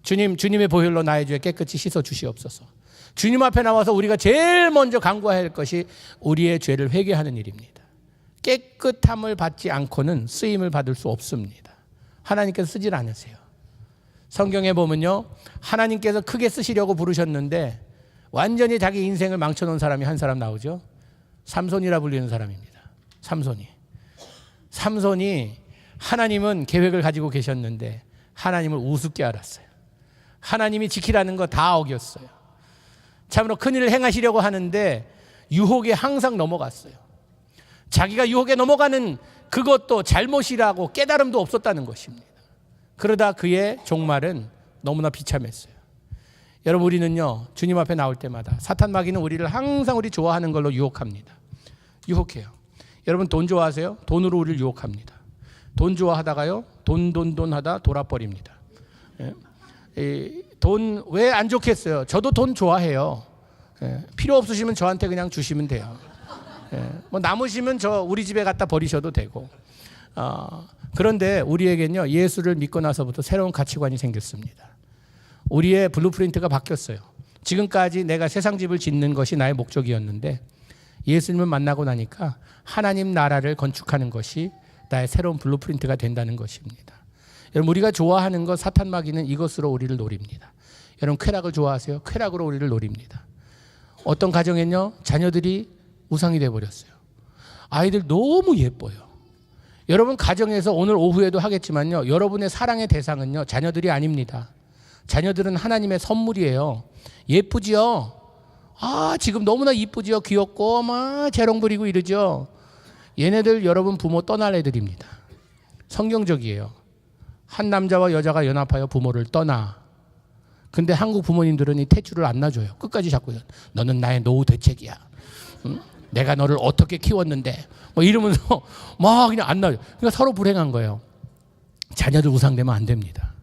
주님의 보혈로 나의 죄 깨끗이 씻어 주시옵소서. 주님 앞에 나와서 우리가 제일 먼저 간구해야 할 것이 우리의 죄를 회개하는 일입니다. 깨끗함을 받지 않고는 쓰임을 받을 수 없습니다. 하나님께서 쓰질 않으세요. 성경에 보면요 하나님께서 크게 쓰시려고 부르셨는데 완전히 자기 인생을 망쳐놓은 사람이 한 사람 나오죠. 삼손이라 불리는 사람입니다. 삼손이 하나님은 계획을 가지고 계셨는데 하나님을 우습게 알았어요. 하나님이 지키라는 거 다 어겼어요. 참으로 큰일을 행하시려고 하는데 유혹에 항상 넘어갔어요. 자기가 유혹에 넘어가는 그것도 잘못이라고 깨달음도 없었다는 것입니다. 그러다 그의 종말은 너무나 비참했어요. 여러분, 우리는요, 주님 앞에 나올 때마다 사탄 마귀는 우리를 항상 우리 좋아하는 걸로 유혹합니다. 유혹해요. 여러분, 돈 좋아하세요? 돈으로 우리를 유혹합니다. 돈 좋아하다가요, 돈 하다 돌아버립니다. 돈 왜 안 좋겠어요? 저도 돈 좋아해요. 필요 없으시면 저한테 그냥 주시면 돼요. 뭐 남으시면 우리 집에 갖다 버리셔도 되고. 그런데 우리에겐요, 예수를 믿고 나서부터 새로운 가치관이 생겼습니다. 우리의 블루프린트가 바뀌었어요. 지금까지 내가 세상 집을 짓는 것이 나의 목적이었는데 예수님을 만나고 나니까 하나님 나라를 건축하는 것이 나의 새로운 블루프린트가 된다는 것입니다. 여러분, 우리가 좋아하는 것, 사탄 마귀는 이것으로 우리를 노립니다. 여러분, 쾌락을 좋아하세요? 쾌락으로 우리를 노립니다. 어떤 가정엔요, 자녀들이 우상이 되어버렸어요. 아이들 너무 예뻐요. 여러분, 가정에서 오늘 오후에도 하겠지만요, 여러분의 사랑의 대상은요, 자녀들이 아닙니다. 자녀들은 하나님의 선물이에요. 예쁘지요? 지금 너무나 이쁘지요? 귀엽고 막 재롱 부리고 이러죠? 얘네들 여러분 부모 떠날 애들입니다. 성경적이에요. 한 남자와 여자가 연합하여 부모를 떠나. 근데 한국 부모님들은 이 탯줄을 안 놔줘요. 끝까지 잡고, 너는 나의 노후 대책이야. 응? 내가 너를 어떻게 키웠는데 뭐 이러면서 막 그냥 안 놔줘요. 그러니까 서로 불행한 거예요. 자녀들 우상되면 안 됩니다.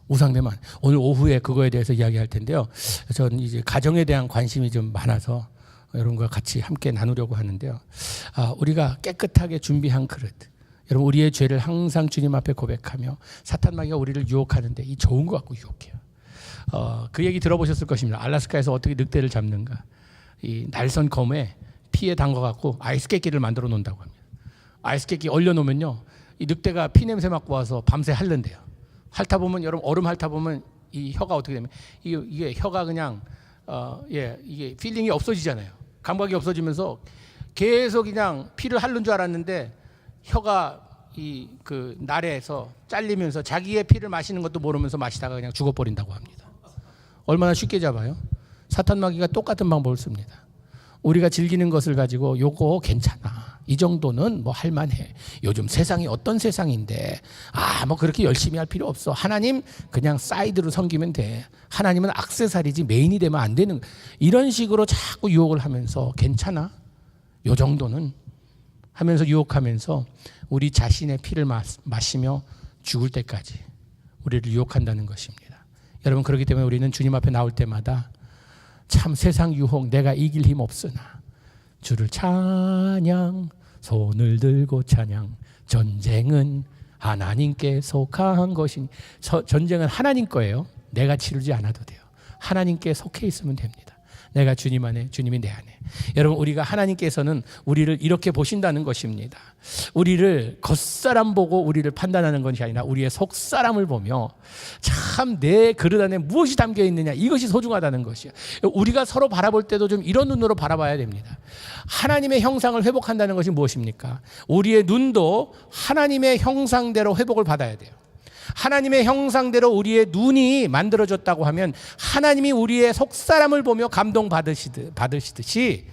우상되면 오늘 오후에 그거에 대해서 이야기할 텐데요. 저는 이제 가정에 대한 관심이 좀 많아서 여러분과 같이 함께 나누려고 하는데요. 우리가 깨끗하게 준비한 그릇. 여러분, 우리의 죄를 항상 주님 앞에 고백하며 사탄 마귀가 우리를 유혹하는데 이 좋은 거 갖고 유혹해요. 그 얘기 들어보셨을 것입니다. 알래스카에서 어떻게 늑대를 잡는가. 이 날선 검에 피에 담가갖고 아이스 깨끼를 만들어 놓는다고 합니다. 아이스 깨끼 얼려놓으면요, 이 늑대가 피 냄새 맡고 와서 밤새 핥는데요. 핥아보면, 여러분, 얼음 핥아보면 이 혀가 어떻게 되면 이게 혀가 그냥 이게 필링이 없어지잖아요. 감각이 없어지면서 계속 그냥 피를 핥는 줄 알았는데 혀가 그 날에서 잘리면서 자기의 피를 마시는 것도 모르면서 마시다가 그냥 죽어버린다고 합니다. 얼마나 쉽게 잡아요? 사탄 마귀가 똑같은 방법을 씁니다. 우리가 즐기는 것을 가지고 요거 괜찮아, 이 정도는 뭐 할만해, 요즘 세상이 어떤 세상인데 뭐 그렇게 열심히 할 필요 없어, 하나님 그냥 사이드로 섬기면 돼, 하나님은 액세서리지 메인이 되면 안 되는, 이런 식으로 자꾸 유혹을 하면서 괜찮아, 요 정도는 하면서 유혹하면서 우리 자신의 피를 마시며 죽을 때까지 우리를 유혹한다는 것입니다. 여러분, 그렇기 때문에 우리는 주님 앞에 나올 때마다 참 세상 유혹 내가 이길 힘 없으나 주를 찬양, 손을 들고 찬양, 전쟁은 하나님께 속한 것이니. 전쟁은 하나님 거예요. 내가 치르지 않아도 돼요. 하나님께 속해 있으면 됩니다. 내가 주님 안에, 주님이 내 안에. 여러분, 우리가 하나님께서는 우리를 이렇게 보신다는 것입니다. 우리를 겉사람 보고 우리를 판단하는 것이 아니라 우리의 속사람을 보며 참 내 그릇 안에 무엇이 담겨 있느냐, 이것이 소중하다는 것이에요. 우리가 서로 바라볼 때도 좀 이런 눈으로 바라봐야 됩니다. 하나님의 형상을 회복한다는 것이 무엇입니까? 우리의 눈도 하나님의 형상대로 회복을 받아야 돼요. 하나님의 형상대로 우리의 눈이 만들어졌다고 하면 하나님이 우리의 속사람을 보며 감동 받으시듯이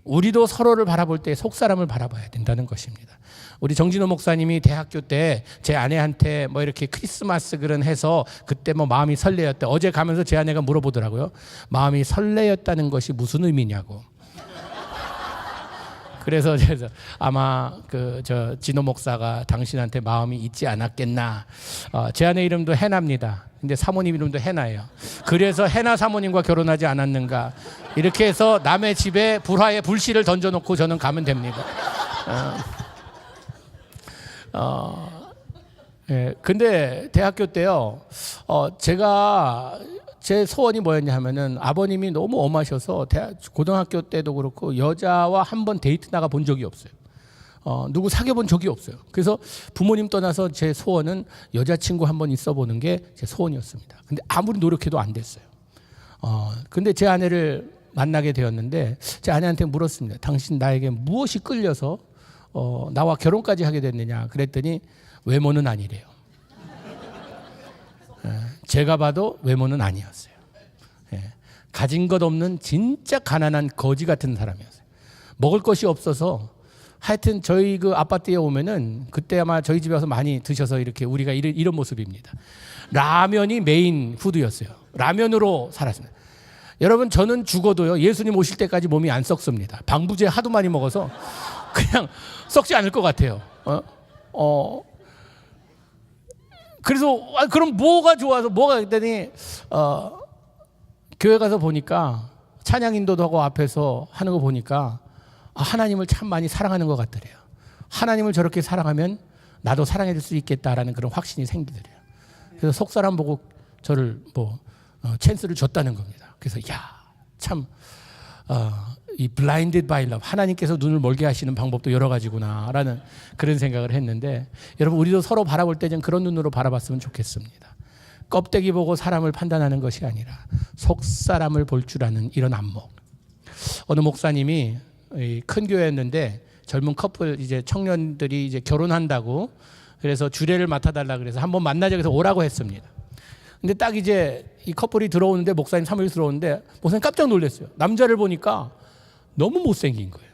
우리도 서로를 바라볼 때 속사람을 바라봐야 된다는 것입니다. 우리 정진호 목사님이 대학교 때 제 아내한테 뭐 이렇게 크리스마스 그런 해서 그때 뭐 마음이 설레었대. 어제 가면서 제 아내가 물어보더라고요. 마음이 설레었다는 것이 무슨 의미냐고. 그래서 아마 진호 목사가 당신한테 마음이 있지 않았겠나. 제 아내 이름도 해나입니다. 근데 사모님 이름도 해나예요. 그래서 해나 사모님과 결혼하지 않았는가. 이렇게 해서 남의 집에 불화의 불씨를 던져놓고 저는 가면 됩니다. 근데 대학교 때요, 제 소원이 뭐였냐 하면은 아버님이 너무 엄하셔서 고등학교 때도 그렇고 여자와 한 번 데이트 나가 본 적이 없어요. 누구 사귀어 본 적이 없어요. 그래서 부모님 떠나서 제 소원은 여자친구 한 번 있어 보는 게 제 소원이었습니다. 근데 아무리 노력해도 안 됐어요. 근데 제 아내를 만나게 되었는데 제 아내한테 물었습니다. 당신 나에게 무엇이 끌려서 나와 결혼까지 하게 됐느냐 그랬더니 외모는 아니래요. 제가 봐도 외모는 아니었어요. 가진 것 없는 진짜 가난한 거지 같은 사람이었어요. 먹을 것이 없어서 하여튼 저희 그 아파트에 오면은 그때 아마 저희 집에 와서 많이 드셔서 이렇게 우리가 이런 모습입니다. 라면이 메인 푸드였어요. 라면으로 살았습니다. 여러분 저는 죽어도요 예수님 오실 때까지 몸이 안 썩습니다. 방부제 하도 많이 먹어서 그냥 썩지 않을 것 같아요. 그래서 그럼 뭐가 좋아서 뭐가 그랬더니 교회 가서 보니까 찬양 인도도 하고 앞에서 하는 거 보니까 하나님을 참 많이 사랑하는 것 같더래요. 하나님을 저렇게 사랑하면 나도 사랑해 줄 수 있겠다라는 그런 확신이 생기더래요. 그래서 속사람 보고 저를 찬스를 줬다는 겁니다. 그래서 참 이 blinded by love 하나님께서 눈을 멀게 하시는 방법도 여러 가지구나라는 그런 생각을 했는데 여러분 우리도 서로 바라볼 때 좀 그런 눈으로 바라봤으면 좋겠습니다. 껍데기 보고 사람을 판단하는 것이 아니라 속 사람을 볼 줄 아는 이런 안목. 어느 목사님이 큰 교회였는데 젊은 커플 이제 청년들이 이제 결혼한다고 그래서 주례를 맡아달라 그래서 한번 만나자 해서 오라고 했습니다. 근데 딱 이제 이 커플이 들어오는데 목사님 사무실 들어오는데 목사님 깜짝 놀랐어요. 남자를 보니까 너무 못생긴 거예요.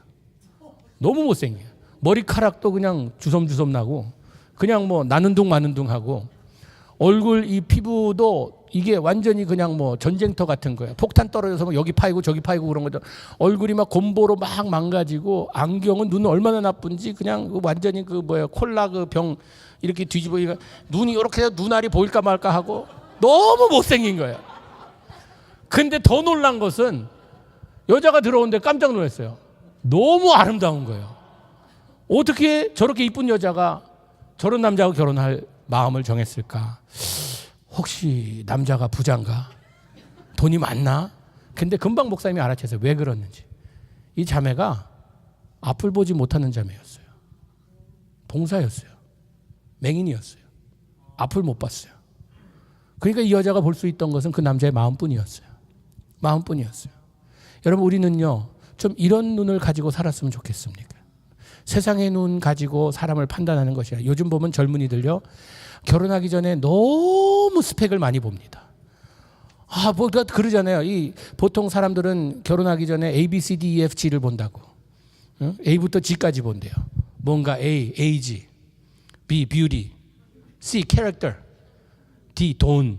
너무 못생겨요. 머리카락도 그냥 주섬주섬 나고 그냥 뭐 나는 둥 마는 둥 하고 얼굴 이 피부도 이게 완전히 그냥 뭐 전쟁터 같은 거예요. 폭탄 떨어져서 뭐 여기 파이고 저기 파이고 그런 거죠. 얼굴이 막 곰보로 막 망가지고 안경은 눈은 얼마나 나쁜지 그냥 완전히 콜라 그 병 이렇게 뒤집어 눈이 이렇게 눈알이 보일까 말까 하고 너무 못생긴 거예요. 근데 더 놀란 것은 여자가 들어오는데 깜짝 놀랐어요. 너무 아름다운 거예요. 어떻게 저렇게 이쁜 여자가 저런 남자하고 결혼할 마음을 정했을까? 혹시 남자가 부자인가? 돈이 많나? 근데 금방 목사님이 알아챘어요. 왜 그러는지. 이 자매가 앞을 보지 못하는 자매였어요. 봉사였어요. 맹인이었어요. 앞을 못 봤어요. 그러니까 이 여자가 볼 수 있던 것은 그 남자의 마음뿐이었어요. 마음뿐이었어요. 여러분 우리는요 좀 이런 눈을 가지고 살았으면 좋겠습니까? 세상의 눈 가지고 사람을 판단하는 것이 아니라 요즘 보면 젊은이들요 결혼하기 전에 너무 스펙을 많이 봅니다. 뭐 그러잖아요. 보통 사람들은 결혼하기 전에 A, B, C, D, E, F, G를 본다고. A부터 G까지 본대요. 뭔가 A, age, B, beauty, C, character, D, 돈.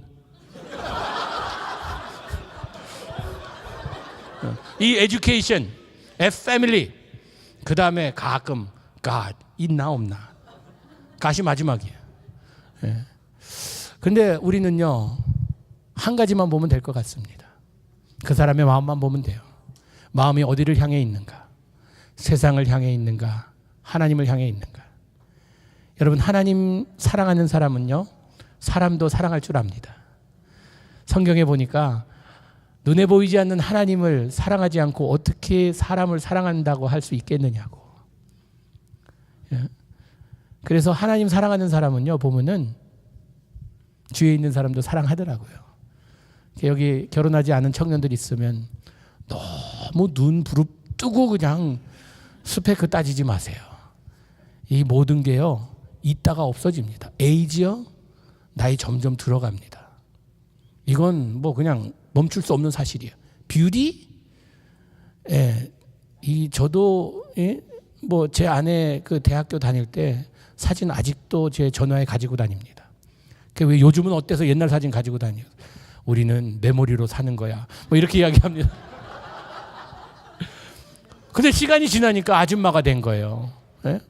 E, education, F, family. 그 다음에 가끔 God, 있나 없나. God이 마지막이에요. 근데 우리는요 한 가지만 보면 될 것 같습니다. 그 사람의 마음만 보면 돼요. 마음이 어디를 향해 있는가? 세상을 향해 있는가? 하나님을 향해 있는가? 여러분 하나님 사랑하는 사람은요 사람도 사랑할 줄 압니다. 성경에 보니까 눈에 보이지 않는 하나님을 사랑하지 않고 어떻게 사람을 사랑한다고 할 수 있겠느냐고. 그래서 하나님 사랑하는 사람은요 보면은 주위에 있는 사람도 사랑하더라고요. 여기 결혼하지 않은 청년들 있으면 너무 눈 부릅뜨고 그냥 스펙 따지지 마세요. 이 모든 게요 있다가 없어집니다. 에이지요 나이 점점 들어갑니다. 이건 뭐 그냥 멈출 수 없는 사실이에요. 뷰티? 저도 뭐 제 아내 그 대학교 다닐 때 사진 아직도 제 전화에 가지고 다닙니다. 왜 요즘은 어때서 옛날 사진 가지고 다녀요? 우리는 메모리로 사는 거야. 뭐 이렇게 이야기합니다. 근데 시간이 지나니까 아줌마가 된 거예요.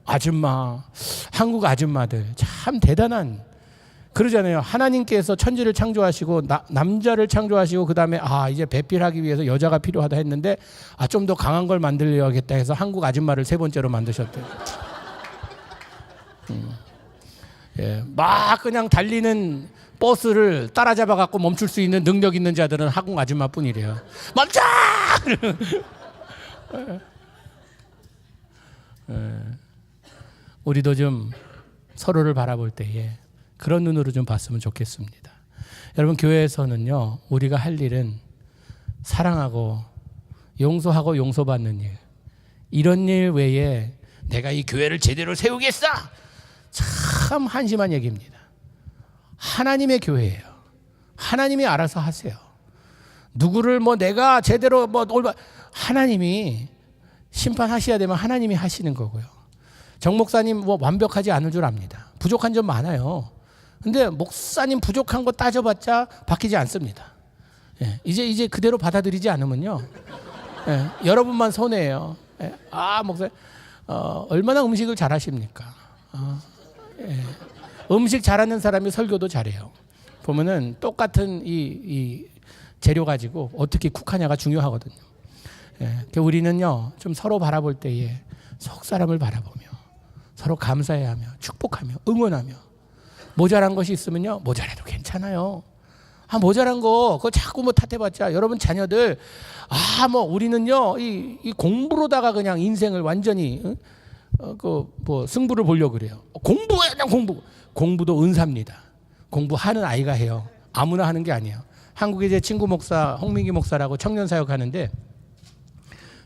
아줌마. 한국 아줌마들 참 대단한 그러잖아요. 하나님께서 천지를 창조하시고 남자를 창조하시고 그다음에 이제 배필하기 위해서 여자가 필요하다 했는데 좀 더 강한 걸 만들려야겠다 해서 한국 아줌마를 세 번째로 만드셨대요. 막 그냥 달리는 버스를 따라잡아 갖고 멈출 수 있는 능력 있는 자들은 한국 아줌마뿐이래요. 멈춰! 우리도 좀 서로를 바라볼 때에 그런 눈으로 좀 봤으면 좋겠습니다. 여러분 교회에서는요 우리가 할 일은 사랑하고 용서하고 용서받는 일, 이런 일 외에 내가 이 교회를 제대로 세우겠어, 참 한심한 얘기입니다. 하나님의 교회예요. 하나님이 알아서 하세요. 누구를 뭐 내가 제대로 뭐 하나님이 심판하셔야 되면 하나님이 하시는 거고요. 정 목사님 뭐 완벽하지 않을 줄 압니다. 부족한 점 많아요. 근데 목사님 부족한 거 따져봤자 바뀌지 않습니다. 예, 이제 그대로 받아들이지 않으면요, 예, 여러분만 손해예요. 예, 목사님 얼마나 음식을 잘하십니까? 예, 음식 잘하는 사람이 설교도 잘해요. 보면은 똑같은 이 재료 가지고 어떻게 쿡하냐가 중요하거든요. 예, 우리는요 좀 서로 바라볼 때에 속 사람을 바라보며 서로 감사해하며 축복하며 응원하며, 모자란 것이 있으면요, 모자라도 괜찮아요. 모자란 거 그거 자꾸 뭐 탓해봤자, 여러분 자녀들 뭐 우리는요 이 공부로다가 그냥 인생을 완전히 뭐 승부를 보려고 그래요. 공부도 은사입니다. 공부하는 아이가 해요. 아무나 하는 게 아니에요. 한국에 제 친구 목사 홍민기 목사라고 청년 사역 하는데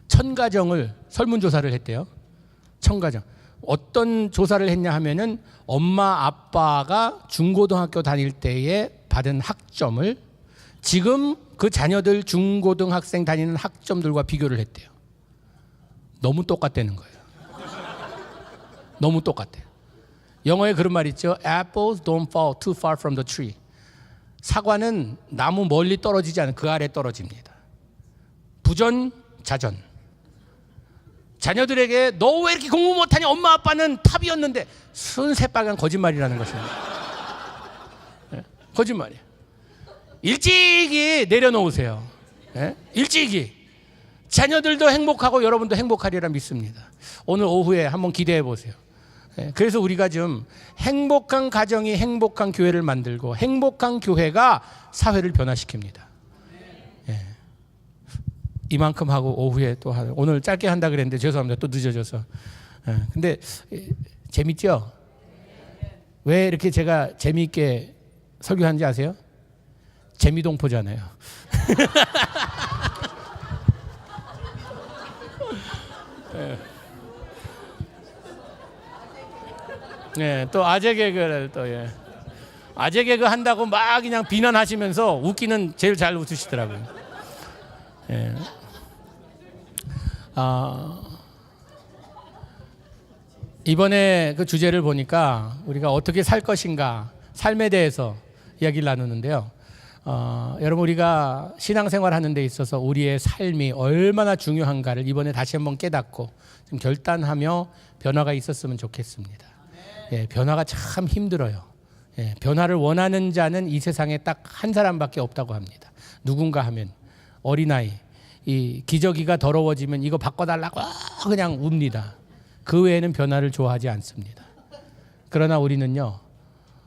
1000가정을 설문조사를 했대요. 1000가정. 어떤 조사를 했냐 하면은 엄마 아빠가 중고등학교 다닐 때에 받은 학점을 지금 그 자녀들 중고등학생 다니는 학점들과 비교를 했대요. 너무 똑같다는 거예요. 너무 똑같아요. 영어에 그런 말 있죠. Apples don't fall too far from the tree. 사과는 나무 멀리 떨어지지 않은 그 아래 떨어집니다. 부전자전. 자녀들에게 너 왜 이렇게 공부 못하냐, 엄마 아빠는 탑이었는데, 순 새빨간 거짓말이라는 것입니다. 네, 거짓말이에요. 일찍이 내려놓으세요. 네? 일찍이. 자녀들도 행복하고 여러분도 행복하리라 믿습니다. 오늘 오후에 한번 기대해 보세요. 네, 그래서 우리가 좀 행복한 가정이 행복한 교회를 만들고, 행복한 교회가 사회를 변화시킵니다. 이만큼 하고 오후에 또 오늘 짧게 한다 그랬는데 죄송합니다. 또 늦어져서. 근데 재밌죠? 왜 이렇게 제가 재미있게 설교하는지 아세요? 재미동포잖아요. 네, 또 아재 개그를 또 아재 개그 한다고 막 그냥 비난하시면서 웃기는 제일 잘 웃으시더라고요. 예. 이번에 그 주제를 보니까 우리가 어떻게 살 것인가, 삶에 대해서 이야기를 나누는데요. 여러분, 우리가 신앙생활 하는 데 있어서 우리의 삶이 얼마나 중요한가를 이번에 다시 한번 깨닫고 좀 결단하며 변화가 있었으면 좋겠습니다. 예, 변화가 참 힘들어요. 예, 변화를 원하는 자는 이 세상에 딱 한 사람밖에 없다고 합니다. 누군가 하면 어린아이, 이 기저귀가 더러워지면 이거 바꿔달라고 그냥 웁니다. 그 외에는 변화를 좋아하지 않습니다. 그러나 우리는요,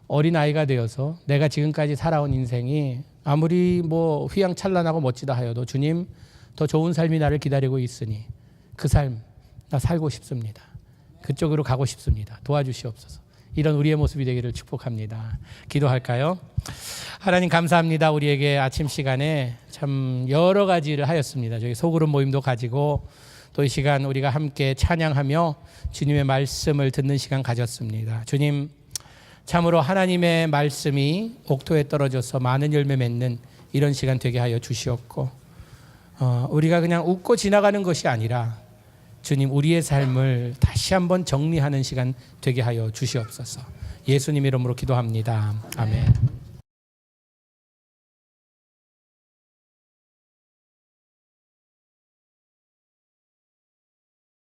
어린아이가 되어서 내가 지금까지 살아온 인생이 아무리 뭐 휘황찬란하고 멋지다 하여도 주님, 더 좋은 삶이 나를 기다리고 있으니 그 삶 나 살고 싶습니다. 그쪽으로 가고 싶습니다. 도와주시옵소서. 이런 우리의 모습이 되기를 축복합니다. 기도할까요? 하나님 감사합니다. 우리에게 아침 시간에 참 여러 가지를 하였습니다. 저희 소그룹 모임도 가지고 또 이 시간 우리가 함께 찬양하며 주님의 말씀을 듣는 시간 가졌습니다. 주님, 참으로 하나님의 말씀이 옥토에 떨어져서 많은 열매 맺는 이런 시간 되게 하여 주시옵고, 우리가 그냥 웃고 지나가는 것이 아니라 주님, 우리의 삶을 다시 한번 정리하는 시간 되게 하여 주시옵소서. 예수님 이름으로 기도합니다. 아멘.